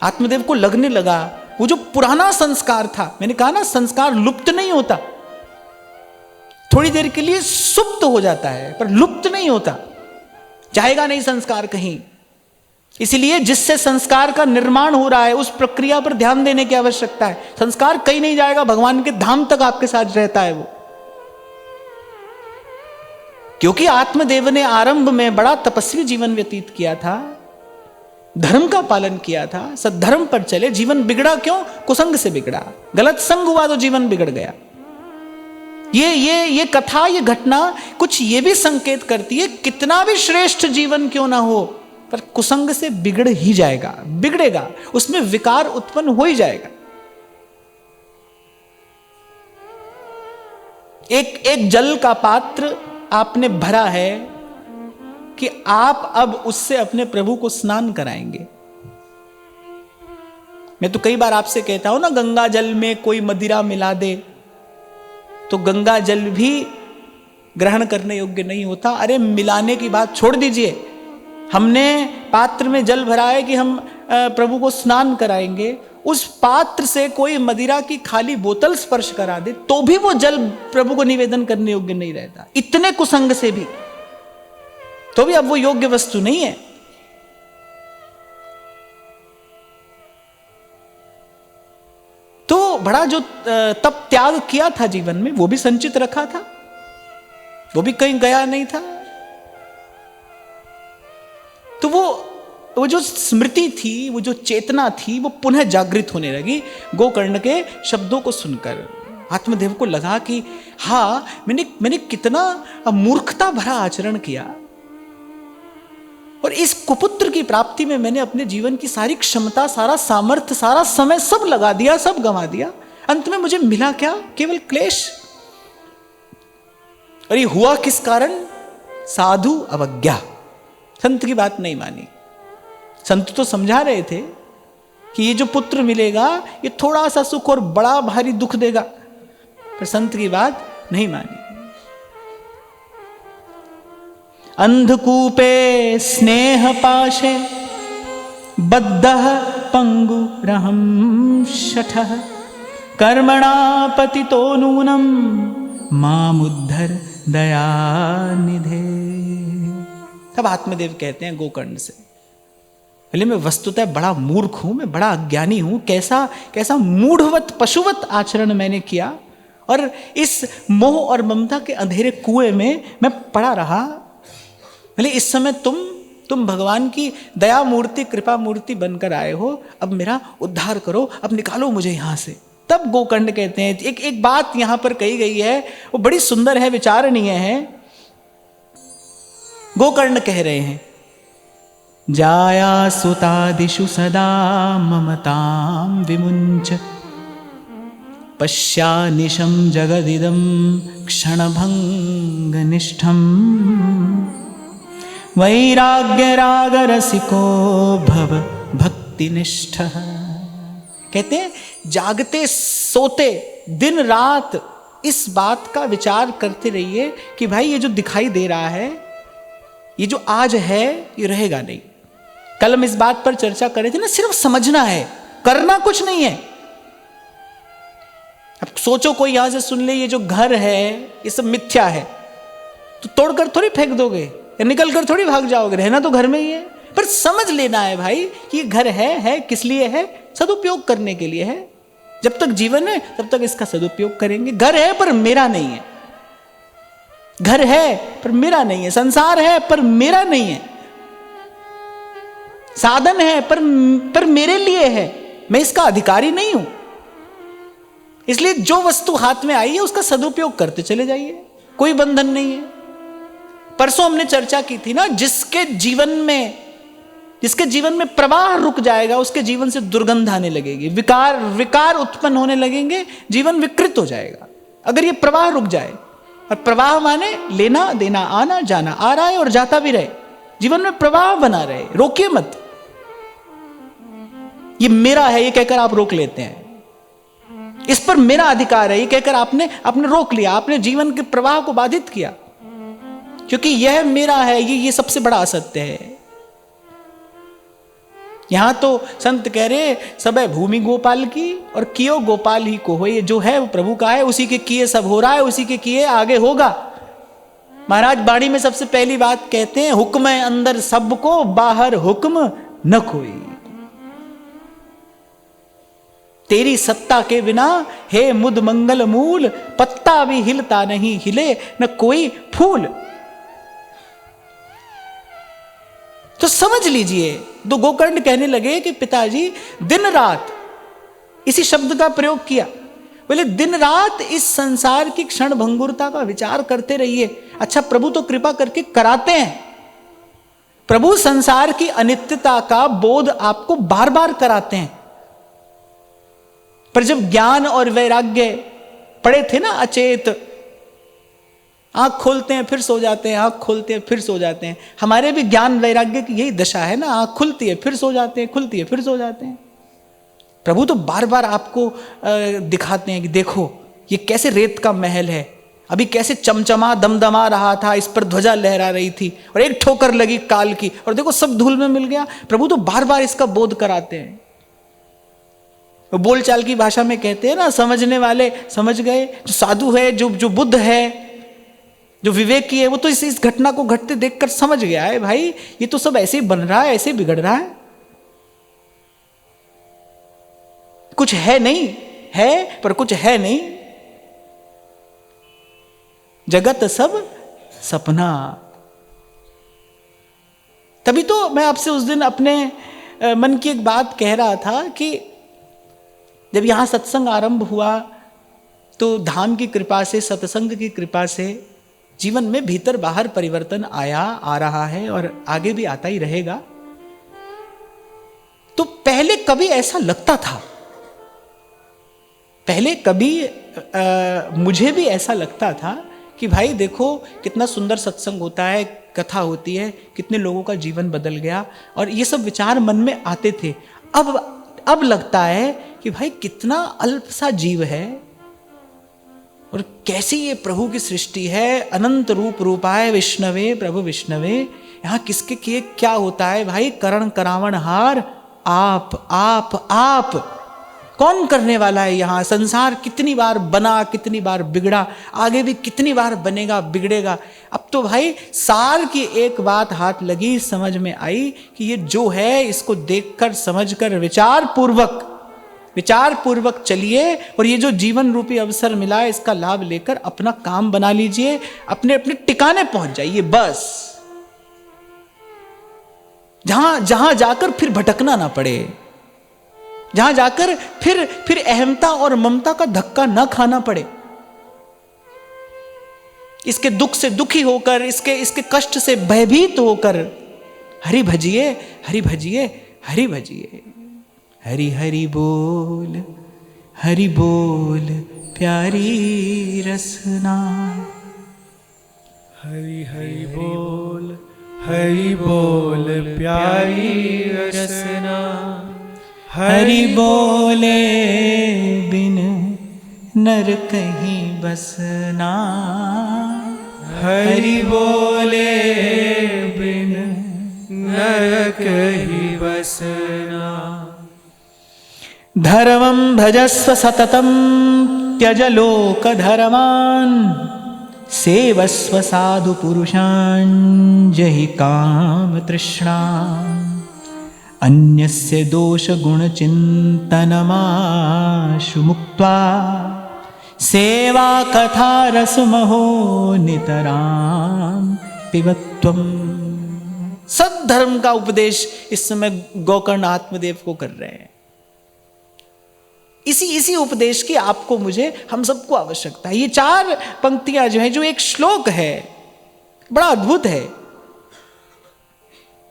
आत्मदेव को लगने लगा वो जो पुराना संस्कार था, मैंने कहा ना संस्कार लुप्त नहीं होता, थोड़ी देर के लिए सुप्त हो जाता है पर लुप्त नहीं होता, जाएगा नहीं संस्कार कहीं। इसलिए जिससे संस्कार का निर्माण हो रहा है उस प्रक्रिया पर ध्यान देने की आवश्यकता है। संस्कार कहीं नहीं जाएगा, भगवान के धाम तक आपके साथ रहता है वो। क्योंकि आत्मदेव ने आरंभ में बड़ा तपस्वी जीवन व्यतीत किया था, धर्म का पालन किया था, सद्धर्म पर चले। जीवन बिगड़ा क्यों? कुसंग से बिगड़ा, गलत संग हुआ तो जीवन बिगड़ गया। ये कथा, ये घटना कुछ ये भी संकेत करती है, कितना भी श्रेष्ठ जीवन क्यों ना हो पर कुसंग से बिगड़ ही जाएगा, बिगड़ेगा, उसमें विकार उत्पन्न हो ही जाएगा। एक जल का पात्र आपने भरा है कि आप अब उससे अपने प्रभु को स्नान कराएंगे। मैं तो कई बार आपसे कहता हूं ना, गंगा जल में कोई मदिरा मिला दे तो गंगा जल भी ग्रहण करने योग्य नहीं होता। अरे मिलाने की बात छोड़ दीजिए, हमने पात्र में जल भरा है कि हम प्रभु को स्नान कराएंगे, उस पात्र से कोई मदिरा की खाली बोतल स्पर्श करा दे तो भी वो जल प्रभु को निवेदन करने योग्य नहीं रहता, इतने कुसंग से भी, तो भी अब वो योग्य वस्तु नहीं है। तो बड़ा जो तप त्याग किया था जीवन में वो भी संचित रखा था, वो भी कहीं गया नहीं था। तो वो जो स्मृति थी, वो जो चेतना थी, वो पुनः जागृत होने लगी गोकर्ण के शब्दों को सुनकर। आत्मदेव को लगा कि हाँ, मैंने कितना मूर्खता भरा आचरण किया, और इस कुपुत्र की प्राप्ति में मैंने अपने जीवन की सारी क्षमता, सारा सामर्थ्य, सारा समय सब लगा दिया, सब गंवा दिया। अंत में मुझे मिला क्या? केवल क्लेश। और ये हुआ किस कारण? साधु अवज्ञा। संत की बात नहीं मानी। संत तो समझा रहे थे कि ये जो पुत्र मिलेगा ये थोड़ा सा सुख और बड़ा भारी दुख देगा, पर संत की बात नहीं मानी। अंधकूपे स्नेह पाशे बद्धः पंगुरहं शठः कर्मणा पतितो नूनम मामुद्धर दयानिधे। तब आत्मदेव कहते हैं गोकर्ण से, पहले मैं वस्तुतः बड़ा मूर्ख हूं, मैं बड़ा अज्ञानी हूं, कैसा मूढ़वत पशुवत आचरण मैंने किया, और इस मोह और ममता के अंधेरे कुएं में मैं पड़ा रहा। भले इस समय तुम भगवान की दया मूर्ति, कृपा मूर्ति बनकर आए हो, अब मेरा उद्धार करो, अब निकालो मुझे यहां से। तब गोकर्ण कहते हैं, एक बात यहां पर कही गई है, वो बड़ी सुंदर है, विचारणीय है। गोकर्ण कह रहे हैं, जाया सुतादिषु सदा ममतां विमुञ्च पश्यानिशं जगदिदं क्षणभङ्गनिष्ठम् वैराग्यरागरसिको भव भक्तिनिष्ठः। कहते हैं जागते सोते दिन रात इस बात का विचार करते रहिए कि भाई ये जो दिखाई दे रहा है, ये जो आज है, ये रहेगा नहीं। कल हम इस बात पर चर्चा कर रहे थे ना, सिर्फ समझना है, करना कुछ नहीं है। अब सोचो कोई यहां से सुन ले ये जो घर है ये सब मिथ्या है, तो तोड़कर थोड़ी फेंक दोगे या निकल कर थोड़ी भाग जाओगे, रहना तो घर में ही है। पर समझ लेना है भाई कि ये घर है किस लिए है? सदुपयोग करने के लिए है। जब तक जीवन है तब तक इसका सदुपयोग करेंगे। घर है पर मेरा नहीं है, घर है पर मेरा नहीं है, संसार है पर मेरा नहीं है, साधन है पर मेरे लिए है, मैं इसका अधिकारी नहीं हूं। इसलिए जो वस्तु हाथ में आई है उसका सदुपयोग करते चले जाइए, कोई बंधन नहीं है। परसों हमने चर्चा की थी ना, जिसके जीवन में प्रवाह रुक जाएगा उसके जीवन से दुर्गंध आने लगेगी, विकार उत्पन्न होने लगेंगे, जीवन विकृत हो जाएगा। अगर ये प्रवाह रुक जाए, और प्रवाह माने लेना देना, आना जाना, आ रहा है और जाता भी रहे, जीवन में प्रवाह बना रहे, रोकिए मत। ये मेरा है ये कहकर आप रोक लेते हैं, इस पर मेरा अधिकार है ये कहकर आपने रोक लिया, आपने जीवन के प्रवाह को बाधित किया, क्योंकि यह मेरा है, ये सबसे बड़ा असत्य है। यहां तो संत कह रहे सब है भूमि गोपाल की और कियो गोपाल ही को हो। ये जो है वो प्रभु का है, उसी के किए सब हो रहा है, उसी के किए आगे होगा। महाराज बाणी में सबसे पहली बात कहते हैं, हुक्म है अंदर सबको, बाहर हुक्म न कोई। तेरी सत्ता के बिना हे मुद मंगल मूल, पत्ता भी हिलता नहीं, हिले न कोई फूल। तो समझ लीजिए, तो गोकर्ण कहने लगे कि पिताजी दिन रात, इसी शब्द का प्रयोग किया, बोले दिन रात इस संसार की क्षण भंगुरता का विचार करते रहिए। अच्छा, प्रभु तो कृपा करके कराते हैं, प्रभु संसार की अनित्यता का बोध आपको बार बार कराते हैं, पर जब ज्ञान और वैराग्य पड़े थे ना अचेत, आंख खोलते हैं फिर सो जाते हैं, आंख खोलते हैं फिर सो जाते हैं। हमारे भी ज्ञान वैराग्य की यही दशा है ना, आंख खुलती है फिर सो जाते हैं, खुलती है फिर सो जाते हैं। प्रभु तो बार बार आपको दिखाते हैं कि देखो ये कैसे रेत का महल है, अभी कैसे चमचमा दमदमा रहा था, इस पर ध्वजा लहरा रही थी और एक ठोकर लगी काल की और देखो सब धूल में मिल गया। प्रभु तो बार बार इसका बोध कराते हैं। बोलचाल की भाषा में कहते हैं ना, समझने वाले समझ गए, जो साधु है, जो बुद्ध है, जो विवेकी है, वो तो इस घटना को घटते देखकर समझ गया है, भाई ये तो सब ऐसे ही बन रहा है, ऐसे बिगड़ रहा है, कुछ है नहीं, है पर कुछ है नहीं, जगत सब सपना। तभी तो मैं आपसे उस दिन अपने मन की एक बात कह रहा था कि जब यहां सत्संग आरंभ हुआ तो धाम की कृपा से, सत्संग की कृपा से जीवन में भीतर बाहर परिवर्तन आ रहा है और आगे भी आता ही रहेगा। तो पहले कभी ऐसा लगता था, पहले कभी मुझे भी ऐसा लगता था कि भाई देखो कितना सुंदर सत्संग होता है, कथा होती है, कितने लोगों का जीवन बदल गया, और ये सब विचार मन में आते थे। अब लगता है कि भाई कितना अल्प सा जीव है और कैसी ये प्रभु की सृष्टि है। अनंत रूप रूपाय विष्णवे प्रभु विष्णवे, यहाँ किसके किए क्या होता है भाई। करण करावण हार आप कौन करने वाला है। यहाँ संसार कितनी बार बना, कितनी बार बिगड़ा, आगे भी कितनी बार बनेगा बिगड़ेगा। अब तो भाई सार की एक बात हाथ लगी, समझ में आई कि ये जो है इसको देखकर समझकर विचार पूर्वक चलिए, और ये जो जीवन रूपी अवसर मिला है इसका लाभ लेकर अपना काम बना लीजिए, अपने अपने ठिकाने पहुंच जाइए बस। जहां जाकर फिर भटकना ना पड़े, जहां जाकर फिर अहमता और ममता का धक्का ना खाना पड़े, इसके दुख से दुखी होकर, इसके कष्ट से भयभीत होकर हरि भजिए, हरि भजिए, हरि भजिए। हरि हरि बोल प्यारी रसना। हरि हरि बोल प्यारी रसना। हरि बोले बिन नर कहीं बसना। हरि बोले बिन नर कहीं बसना। धर्मं भजस्व सततं त्यज लोक धर्मान्। सेवस्व साधु पुरुषान् जहि काम तृष्णा। अन्यस्य दोष गुण चिंतनमाशु मुक्त्वा। सेवा कथा रसमहो नितरां पिबत्वम्। सद्धर्म का उपदेश इस समय गोकर्ण आत्मदेव को कर रहे हैं। इसी उपदेश की आपको, मुझे, हम सबको आवश्यकता है। ये 4 पंक्तियां जो है, जो एक श्लोक है, बड़ा अद्भुत है।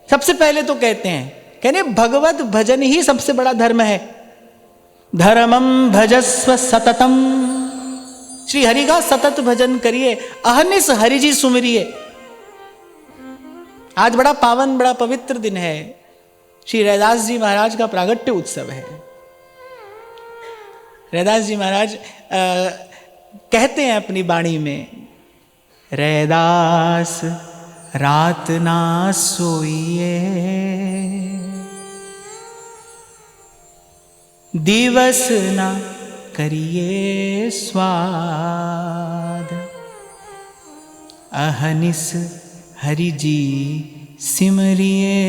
सबसे पहले तो कहते भगवत भजन ही सबसे बड़ा धर्म है। धर्मम भजस्व सततम। श्री हरि का सतत भजन करिए, अहनिस हरि जी सुमिरिए। आज बड़ा पावन, बड़ा पवित्र दिन है। श्री रैदास जी महाराज का प्रागट्य उत्सव है। रैदास जी महाराज कहते हैं अपनी वाणी में, रैदास रात ना सोइए, दिवस ना करिए स्वाद। अहनिस हरि जी सिमरिए,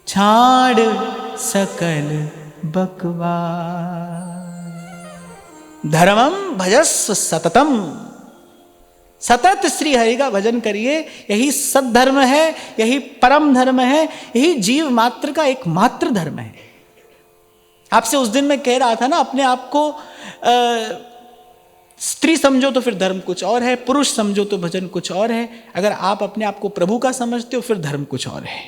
छाड़ सकल बकवाद। धर्मम भजस्व सततम। सतत श्री हरि का भजन करिए, यही सद्धर्म है, यही परम धर्म है, यही जीव मात्र का एकमात्र धर्म है। आपसे उस दिन मैं कह रहा था ना, अपने आप को स्त्री समझो तो फिर धर्म कुछ और है, पुरुष समझो तो भजन कुछ और है। अगर आप अपने आप को प्रभु का समझते हो फिर धर्म कुछ और है।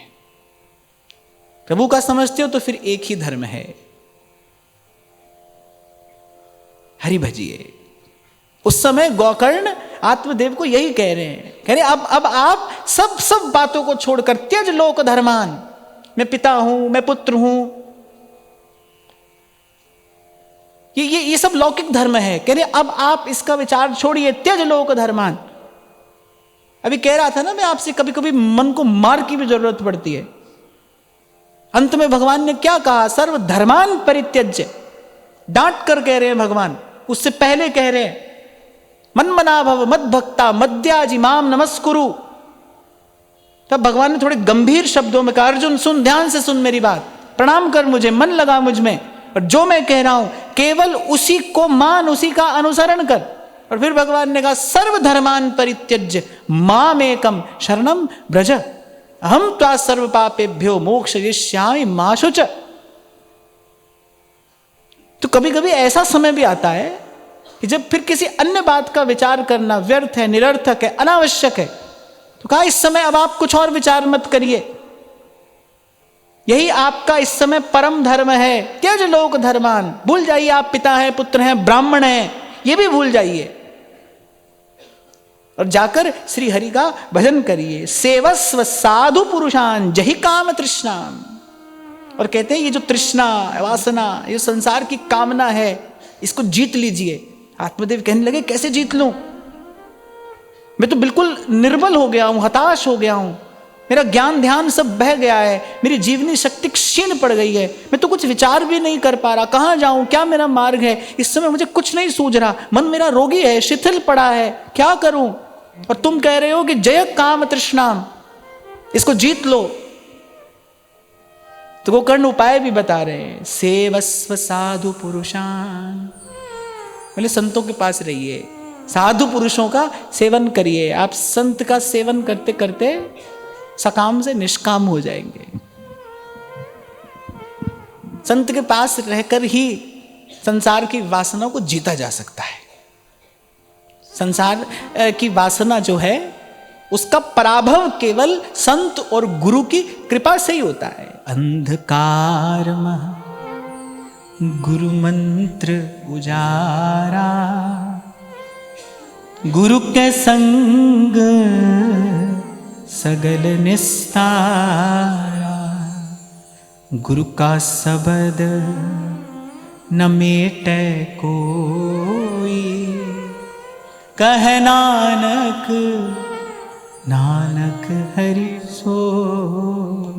प्रभु का समझते हो तो फिर एक ही धर्म है। हरि भजिए। उस समय गोकर्ण आत्मदेव को यही कह रहे हैं, कह रहे अब आप सब बातों को छोड़कर त्यज लोक धर्मान। मैं पिता हूं, मैं पुत्र हूं, ये सब लौकिक धर्म है। कह रहे अब आप इसका विचार छोड़िए, त्यज लोक धर्मान। अभी कह रहा था ना मैं आपसे, कभी कभी मन को मार की भी जरूरत पड़ती है। अंत में भगवान ने क्या कहा, सर्व धर्मान परित्यज्य। डांट कर कह रहे हैं भगवान, उससे पहले कह रहे हैं मन्मना भव मद भक्ता मद्याजी माम नमस्कुरु। तब भगवान ने थोड़े गंभीर शब्दों में कहा, अर्जुन सुन, ध्यान से सुन मेरी बात, प्रणाम कर मुझे, मन लगा मुझ में, और जो मैं कह रहा हूं केवल उसी को मान, उसी का अनुसरण कर। और फिर भगवान ने कहा सर्व धर्मान परित्यज्य मामेकम शरणम ब्रज, अहम त्वा सर्व पापेभ्यो मोक्षयिष्यामि मा शुच। तो कभी कभी ऐसा समय भी आता है कि जब फिर किसी अन्य बात का विचार करना व्यर्थ है, निरर्थक है, अनावश्यक है, तो कहा इस समय अब आप कुछ और विचार मत करिए, यही आपका इस समय परम धर्म है। त्यज लोक धर्मान, भूल जाइए आप पिता हैं, पुत्र हैं, ब्राह्मण हैं, ये भी भूल जाइए और जाकर श्री हरि का भजन करिए। सेवस्व साधु पुरुषान जहि काम तृष्णाम। और कहते हैं ये जो तृष्णा, वासना, ये संसार की कामना है, इसको जीत लीजिए। आत्मदेव कहने लगे कैसे जीत लूं, मैं तो बिल्कुल निर्बल हो गया हूं, हताश हो गया हूं, मेरा ज्ञान ध्यान सब बह गया है, मेरी जीवनी शक्ति क्षीण पड़ गई है, मैं तो कुछ विचार भी नहीं कर पा रहा, कहां जाऊं, क्या मेरा मार्ग है, इस समय मुझे कुछ नहीं सूझ रहा, मन मेरा रोगी है, शिथिल पड़ा है, क्या करूं। और तुम कह रहे हो कि जय काम तृष्णाम, इसको जीत लो। तो गोकर्ण उपाय भी बता रहे हैं, सेवस्व साधु पुरुषान, बोले संतों के पास रहिए, साधु पुरुषों का सेवन करिए। आप संत का सेवन करते करते सकाम से निष्काम हो जाएंगे। संत के पास रहकर ही संसार की वासनाओं को जीता जा सकता है। संसार की वासना जो है उसका पराभव केवल संत और गुरु की कृपा से ही होता है। अंधकार गुरु मंत्र उजारा, गुरु के संग सगल निस्तारा, गुरु का शब्द न मेटे कोई, कह नानक नानक हरि सोई।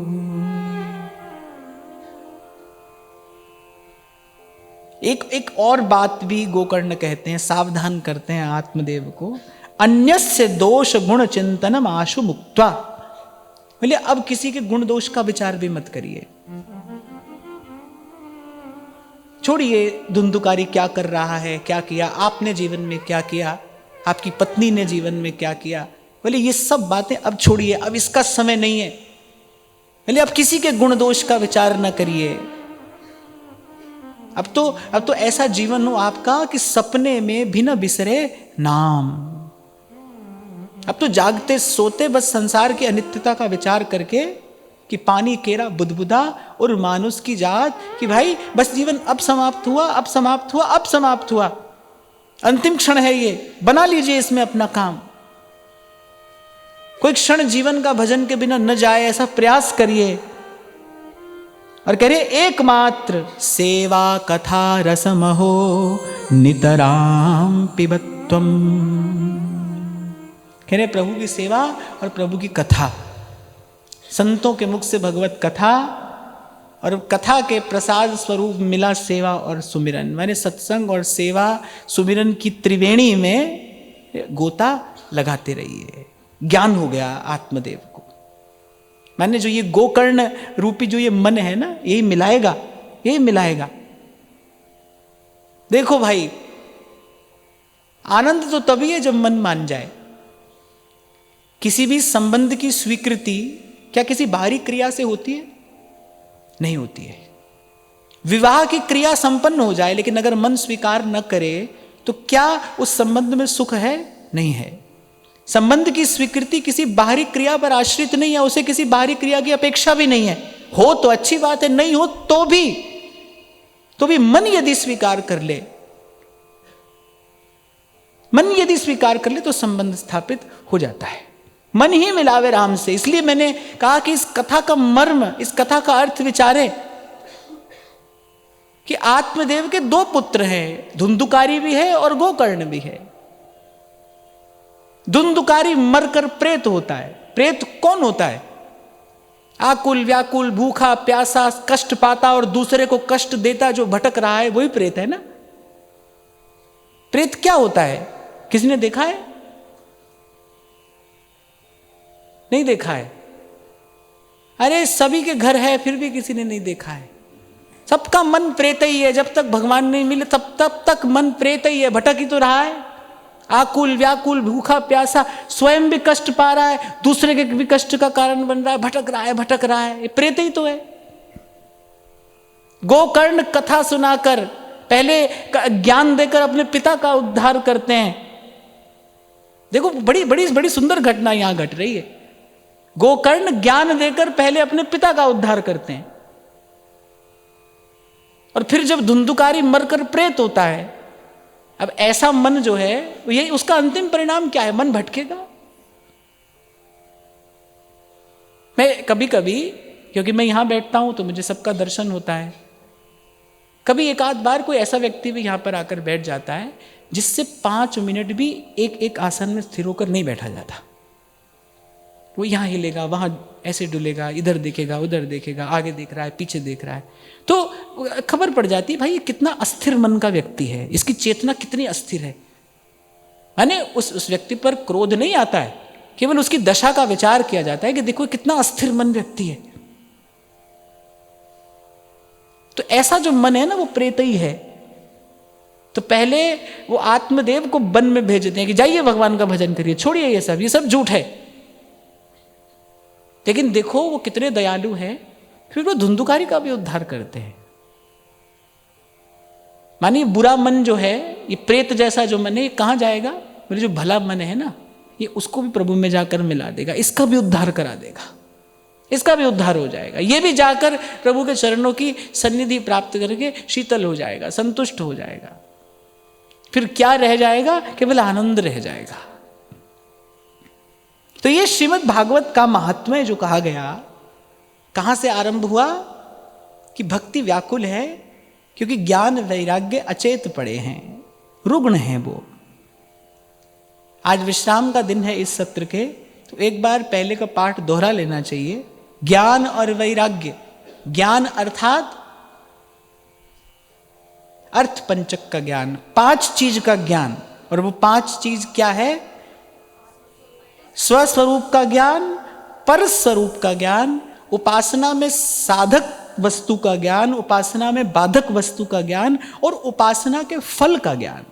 एक और बात भी गोकर्ण कहते हैं, सावधान करते हैं आत्मदेव को, अन्यस्य दोष गुण चिंतनम आशु मुक्त्वा। बोले अब किसी के गुण दोष का विचार भी मत करिए, छोड़िए धुंधुकारी क्या कर रहा है, क्या किया आपने जीवन में, क्या किया आपकी पत्नी ने जीवन में, क्या किया। बोले ये सब बातें अब छोड़िए, अब इसका समय नहीं है। बोले अब किसी के गुण दोष का विचार न करिए। अब तो ऐसा जीवन हो आपका कि सपने में भी न बिसरे नाम। अब तो जागते सोते बस संसार की अनित्यता का विचार करके कि पानी केरा बुदबुदा और मानुष की जात, कि भाई बस जीवन अब समाप्त हुआ, अब समाप्त हुआ, अब समाप्त हुआ, अंतिम क्षण है ये, बना लीजिए इसमें अपना काम। कोई क्षण जीवन का भजन के बिना न जाए, ऐसा प्रयास करिए। और कह रहे एकमात्र सेवा कथा रसमहो नितराम पिबत्वम। कह रहे प्रभु की सेवा और प्रभु की कथा, संतों के मुख से भगवत कथा और कथा के प्रसाद स्वरूप मिला सेवा और सुमिरन। मैंने सत्संग और सेवा सुमिरन की त्रिवेणी में गोता लगाते रहिए। ज्ञान हो गया आत्मदेव को। मैंने जो ये गोकर्ण रूपी जो ये मन है ना, यही मिलाएगा, यही मिलाएगा। देखो भाई, आनंद तो तभी है जब मन मान जाए। किसी भी संबंध की स्वीकृति क्या किसी बाहरी क्रिया से होती है? नहीं होती है। विवाह की क्रिया संपन्न हो जाए लेकिन अगर मन स्वीकार न करे तो क्या उस संबंध में सुख है? नहीं है। संबंध की स्वीकृति किसी बाहरी क्रिया पर आश्रित नहीं है, उसे किसी बाहरी क्रिया की अपेक्षा भी नहीं है। हो तो अच्छी बात है, नहीं हो तो भी मन यदि स्वीकार कर ले, मन यदि स्वीकार कर ले तो संबंध स्थापित हो जाता है। मन ही मिलावे राम से। इसलिए मैंने कहा कि इस कथा का मर्म, इस कथा का अर्थ विचारे कि आत्मदेव के दो पुत्र हैं, धुंधुकारी भी है और गोकर्ण भी है। धुंधुकारी मरकर प्रेत होता है। प्रेत कौन होता है? आकुल व्याकुल भूखा प्यासा कष्ट पाता और दूसरे को कष्ट देता जो भटक रहा है, वही प्रेत है ना। प्रेत क्या होता है? किसी ने देखा है? नहीं देखा है। अरे सभी के घर है फिर भी किसी ने नहीं देखा है। सबका मन प्रेत ही है। जब तक भगवान नहीं मिले तब तक मन प्रेत ही है, भटक ही तो रहा है। आकुल व्याकुल भूखा प्यासा, स्वयं भी कष्ट पा रहा है, दूसरे के भी कष्ट का कारण बन रहा है, भटक रहा है, ये प्रेत ही तो है। गोकर्ण कथा सुनाकर पहले ज्ञान देकर अपने पिता का उद्धार करते हैं। देखो बड़ी बड़ी बड़ी सुंदर घटना यहां घट रही है। गोकर्ण ज्ञान देकर पहले अपने पिता का उद्धार करते हैं, और फिर जब धुंधुकारी मरकर प्रेत होता है, अब ऐसा मन जो है यही उसका अंतिम परिणाम क्या है? मन भटकेगा। मैं कभी कभी, क्योंकि मैं यहां बैठता हूं तो मुझे सबका दर्शन होता है, कभी एक आध बार कोई ऐसा व्यक्ति भी यहां पर आकर बैठ जाता है जिससे 5 मिनट भी एक एक आसन में स्थिर होकर नहीं बैठा जाता। वो यहां हिलेगा, वहां ऐसे डुलेगा, इधर देखेगा, उधर देखेगा, आगे देख रहा है, पीछे देख रहा है, तो खबर पड़ जाती है भाई ये कितना अस्थिर मन का व्यक्ति है, इसकी चेतना कितनी अस्थिर है। माने उस व्यक्ति पर क्रोध नहीं आता है, केवल उसकी दशा का विचार किया जाता है कि देखो कितना अस्थिर मन व्यक्ति है। तो ऐसा जो मन है ना वो प्रेत ही है। तो पहले वो आत्मदेव को वन में भेजते हैं कि जाइए भगवान का भजन करिए, छोड़िए ये सब झूठ है। लेकिन देखो वो कितने दयालु हैं, फिर वो धुंधुकारी का भी उद्धार करते हैं। मानिए बुरा मन जो है, ये प्रेत जैसा जो मन है, ये कहां जाएगा? मेरे जो भला मन है ना, ये उसको भी प्रभु में जाकर मिला देगा, इसका भी उद्धार करा देगा, इसका भी उद्धार हो जाएगा। ये भी जाकर प्रभु के चरणों की सन्निधि प्राप्त करके शीतल हो जाएगा, संतुष्ट हो जाएगा। फिर क्या रह जाएगा? केवल आनंद रह जाएगा। तो ये श्रीमद् भागवत का महात्म्य जो कहा गया, कहां से आरंभ हुआ? कि भक्ति व्याकुल है, क्योंकि ज्ञान वैराग्य अचेत पड़े हैं, रुग्ण हैं वो। आज विश्राम का दिन है इस सत्र के, तो एक बार पहले का पाठ दोहरा लेना चाहिए। ज्ञान और वैराग्य, ज्ञान अर्थात अर्थ पंचक का ज्ञान, 5 चीज का ज्ञान। और वो 5 चीज क्या है? स्वस्वरूप का ज्ञान, पर स्वरूप का ज्ञान, उपासना में साधक वस्तु का ज्ञान, उपासना में बाधक वस्तु का ज्ञान, और उपासना के फल का ज्ञान।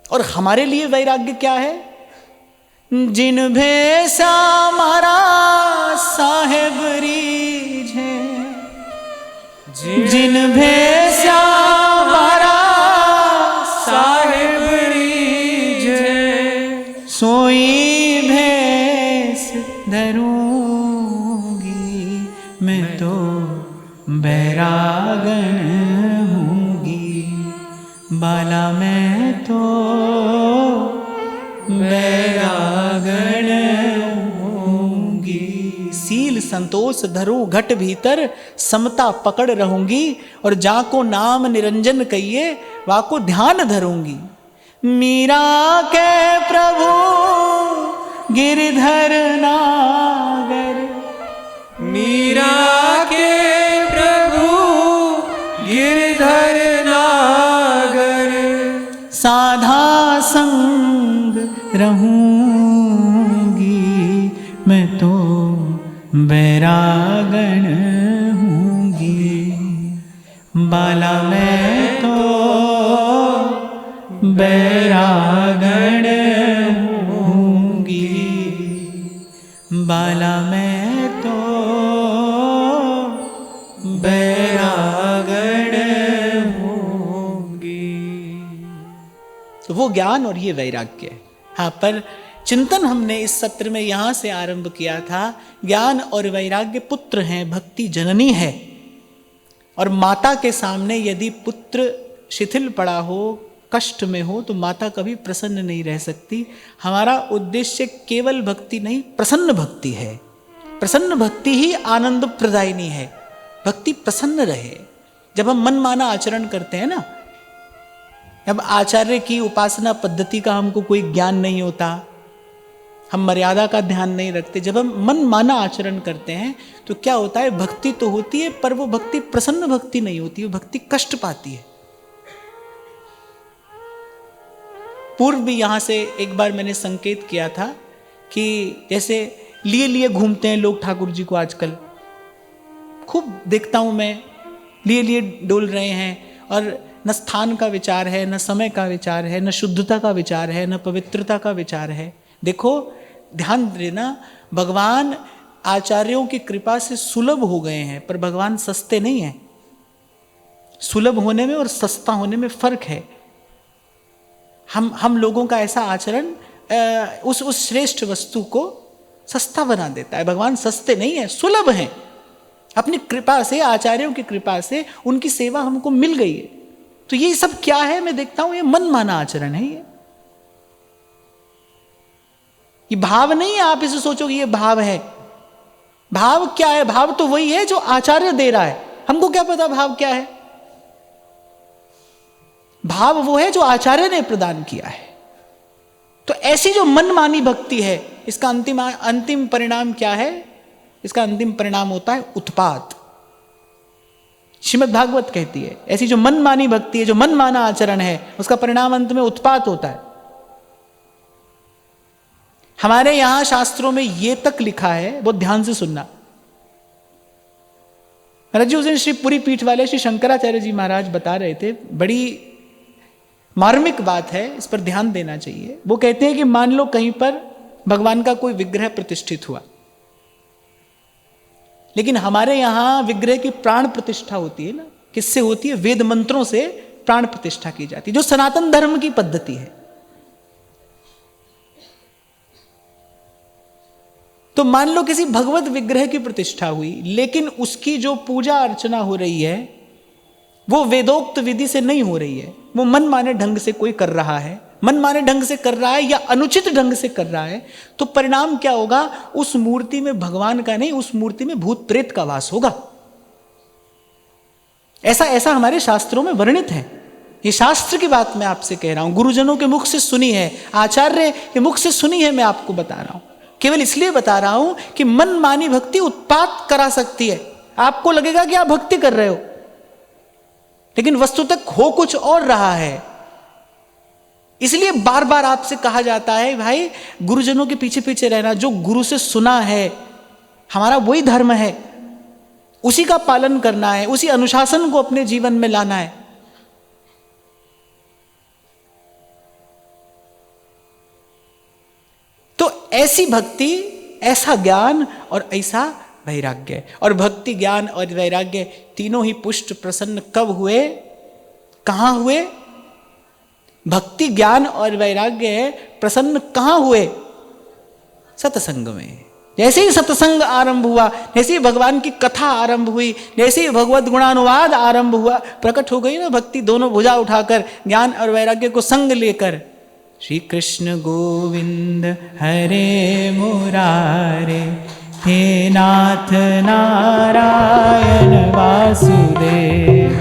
और हमारे लिए वैराग्य क्या है? जिन भेसा मारा साहेब रीझ है, जिन भेसा मारा साहेब रीझ है, सोई भेस धरूंगी मैं तो बैरागन हूंगी, बाला मैं तो बैरागन होंगी। सील संतोष धरू घट भीतर, समता पकड़ रहूंगी, और जाको नाम निरंजन कहिए वाको ध्यान धरूंगी। मीरा के प्रभु गिरधर नागर, मीरा के प्रभु गिरधर नागर, साधा संग रहूंगी मैं तो बैरागण हूंगी, बाला मैं तो बैरागण हूंगी, बाला मैं तो बैरागण हूंगी। तो वो ज्ञान और ये वैराग्य। हाँ, पर चिंतन हमने इस सत्र में यहां से आरंभ किया था। ज्ञान और वैराग्य पुत्र हैं, भक्ति जननी है। और माता के सामने यदि पुत्र शिथिल पड़ा हो, कष्ट में हो, तो माता कभी प्रसन्न नहीं रह सकती। हमारा उद्देश्य केवल भक्ति नहीं, प्रसन्न भक्ति है। प्रसन्न भक्ति ही आनंद प्रदायिनी है। भक्ति प्रसन्न रहे। जब हम मन माना आचरण करते हैं ना, अब आचार्य की उपासना पद्धति का हमको कोई ज्ञान नहीं होता, हम मर्यादा का ध्यान नहीं रखते, जब हम मन माना आचरण करते हैं तो क्या होता है? भक्ति तो होती है, पर वो भक्ति प्रसन्न भक्ति नहीं होती, वो भक्ति कष्ट पाती है। पूर्व भी यहां से एक बार मैंने संकेत किया था कि जैसे लिए लिए घूमते हैं लोग ठाकुर जी को, आजकल खूब देखता हूं मैं, लिए लिए डोल रहे हैं, और न स्थान का विचार है, न समय का विचार है, न शुद्धता का विचार है, न पवित्रता का विचार है। देखो, ध्यान देना, भगवान आचार्यों की कृपा से सुलभ हो गए हैं, पर भगवान सस्ते नहीं हैं। सुलभ होने में और सस्ता होने में फर्क है। हम लोगों का ऐसा आचरण उस श्रेष्ठ वस्तु को सस्ता बना देता है। भगवान सस्ते नहीं है, सुलभ हैं। अपनी कृपा से, आचार्यों की कृपा से उनकी सेवा हमको मिल गई है। तो ये सब क्या है? मैं देखता हूं ये मनमाना आचरण है। ये भाव नहीं है, आप इसे सोचो कि ये भाव है। भाव क्या है? भाव तो वही है जो आचार्य दे रहा है। हमको क्या पता भाव क्या है? भाव वो है जो आचार्य ने प्रदान किया है। तो ऐसी जो मनमानी भक्ति है, इसका अंतिम परिणाम क्या है? इसका अंतिम परिणाम होता है उत्पात। श्रीमद् भागवत कहती है ऐसी जो मनमानी भक्ति है, जो मनमाना आचरण है, उसका परिणाम अंत में उत्पात होता है। हमारे यहां शास्त्रों में यह तक लिखा है, बहुत ध्यान से सुनना। महाराज जी उस दिन श्री पुरी पीठ वाले श्री शंकराचार्य जी महाराज बता रहे थे, बड़ी मार्मिक बात है, इस पर ध्यान देना चाहिए। वो कहते हैं कि मान लो कहीं पर भगवान का कोई विग्रह प्रतिष्ठित हुआ, लेकिन हमारे यहां विग्रह की प्राण प्रतिष्ठा होती है ना। किससे होती है? वेद मंत्रों से प्राण प्रतिष्ठा की जाती है, जो सनातन धर्म की पद्धति है। तो मान लो किसी भगवत विग्रह की प्रतिष्ठा हुई, लेकिन उसकी जो पूजा अर्चना हो रही है वो वेदोक्त विधि से नहीं हो रही है, वो मनमाने ढंग से कोई कर रहा है, मनमाने ढंग से कर रहा है या अनुचित ढंग से कर रहा है, तो परिणाम क्या होगा? उस मूर्ति में भगवान का नहीं, उस मूर्ति में भूत प्रेत का वास होगा। ऐसा हमारे शास्त्रों में वर्णित है। ये शास्त्र की बात मैं आपसे कह रहा हूं, गुरुजनों के मुख से सुनी है, आचार्य के मुख से सुनी है, मैं आपको बता रहा हूं। केवल इसलिए बता रहा हूं कि मनमानी भक्ति उत्पात करा सकती है। आपको लगेगा कि आप भक्ति कर रहे हो, लेकिन वस्तुतः हो कुछ और रहा है। इसलिए बार बार आपसे कहा जाता है भाई गुरुजनों के पीछे पीछे रहना, जो गुरु से सुना है, हमारा वही धर्म है, उसी का पालन करना है, उसी अनुशासन को अपने जीवन में लाना है। तो ऐसी भक्ति, ऐसा ज्ञान और ऐसा वैराग्य, और भक्ति, ज्ञान और वैराग्य तीनों ही पुष्ट प्रसन्न कब हुए? कहां हुए? भक्ति, ज्ञान और वैराग्य प्रसन्न कहां हुए? सत्संग में। जैसे ही सत्संग आरंभ हुआ, जैसे ही भगवान की कथा आरंभ हुई, जैसे ही भगवत गुणानुवाद आरंभ हुआ, प्रकट हो गई ना भक्ति, दोनों भुजा उठाकर, ज्ञान और वैराग्य को संग लेकर। श्री कृष्ण गोविंद हरे मुरारे, हे नाथ नारायण वासुदेव।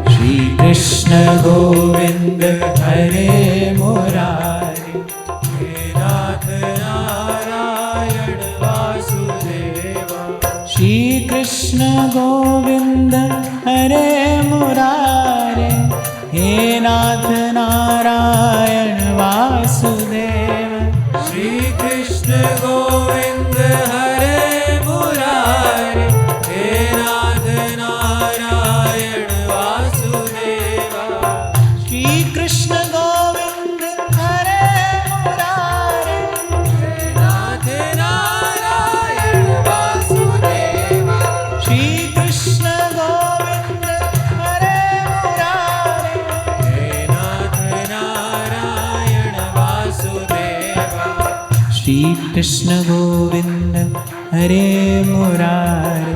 श्री कृष्ण गोविंद हरे मुरारे, हे नाथ नारायण वासुदेव। श्री कृष्ण गोविंद हरे मुरारे, हे नाथ नारायण वासुदेव। श्री कृष्ण गोविंद हरे मुरारे, हे नाथ नारायण वासुदेव। श्री कृष्ण गोविंद हरे मुरारे, हे नाथ नारायण वासुदेव। श्री कृष्ण गोविंद हरे मुरारे, हे नाथ नारायण वासुदेव। श्री कृष्ण गोविंद हरे मुरारे,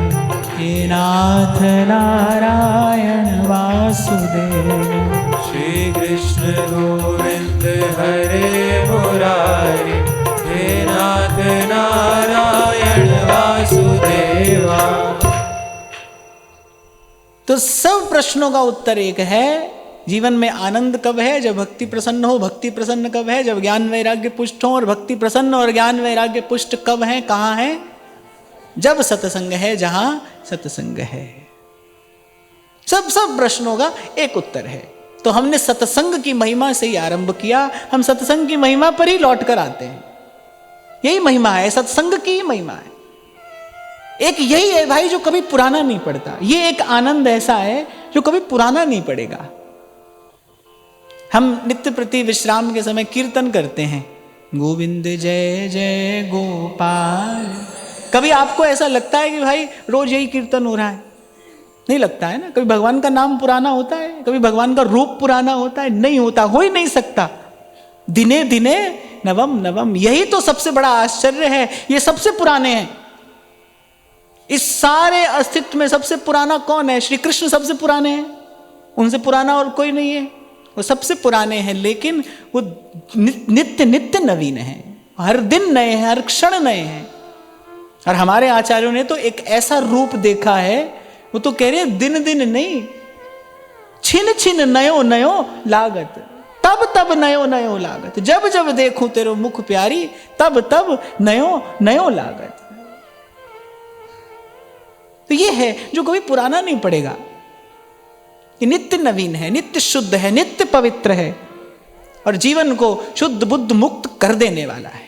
हे नाथ नारायण वासुदेव। श्री कृष्ण गोविंद हरे मुरारे, हे नाथ नारायण वासुदेवा। तो सब प्रश्नों का उत्तर एक है, जीवन में आनंद कब है? जब भक्ति प्रसन्न हो। भक्ति प्रसन्न कब है? जब ज्ञान वैराग्य पुष्ट हो। और भक्ति प्रसन्न और ज्ञान वैराग्य पुष्ट कब है, कहां है? जब सत्संग है, जहां सत्संग है। सब प्रश्नों का एक उत्तर है। तो हमने सत्संग की महिमा से ही आरंभ किया, हम सत्संग की महिमा पर ही लौट कर आते हैं। यही महिमा है, सत्संग की ही महिमा है। एक यही है भाई जो कभी पुराना नहीं पड़ता। ये एक आनंद ऐसा है जो कभी पुराना नहीं पड़ेगा। हम नित्य प्रति विश्राम के समय कीर्तन करते हैं, गोविंद जय जय गोपाल। कभी आपको ऐसा लगता है कि भाई रोज यही कीर्तन हो रहा है? नहीं लगता है ना। कभी भगवान का नाम पुराना होता है, कभी भगवान का रूप पुराना होता है? नहीं होता, हो ही नहीं सकता। दिने दिने नवम नवम, यही तो सबसे बड़ा आश्चर्य है। ये सबसे पुराने हैं इस सारे अस्तित्व में। सबसे पुराना कौन है? श्री कृष्ण सबसे पुराने हैं, उनसे पुराना और कोई नहीं है। वो सबसे पुराने हैं, लेकिन वो नित्य नित्य नवीन हैं, हर दिन नए हैं, हर क्षण नए हैं। और हमारे आचार्यों ने तो एक ऐसा रूप देखा है, वो तो कह रहे हैं दिन दिन नहीं, छिन छिन नयो नयो लागत, तब तब नयो नयो लागत, जब जब देखूं तेरो मुख प्यारी, तब तब नयो नयो लागत। तो ये है जो कभी पुराना नहीं पड़ेगा, ये नित्य नवीन है, नित्य शुद्ध है, नित्य पवित्र है, और जीवन को शुद्ध बुद्ध मुक्त कर देने वाला है।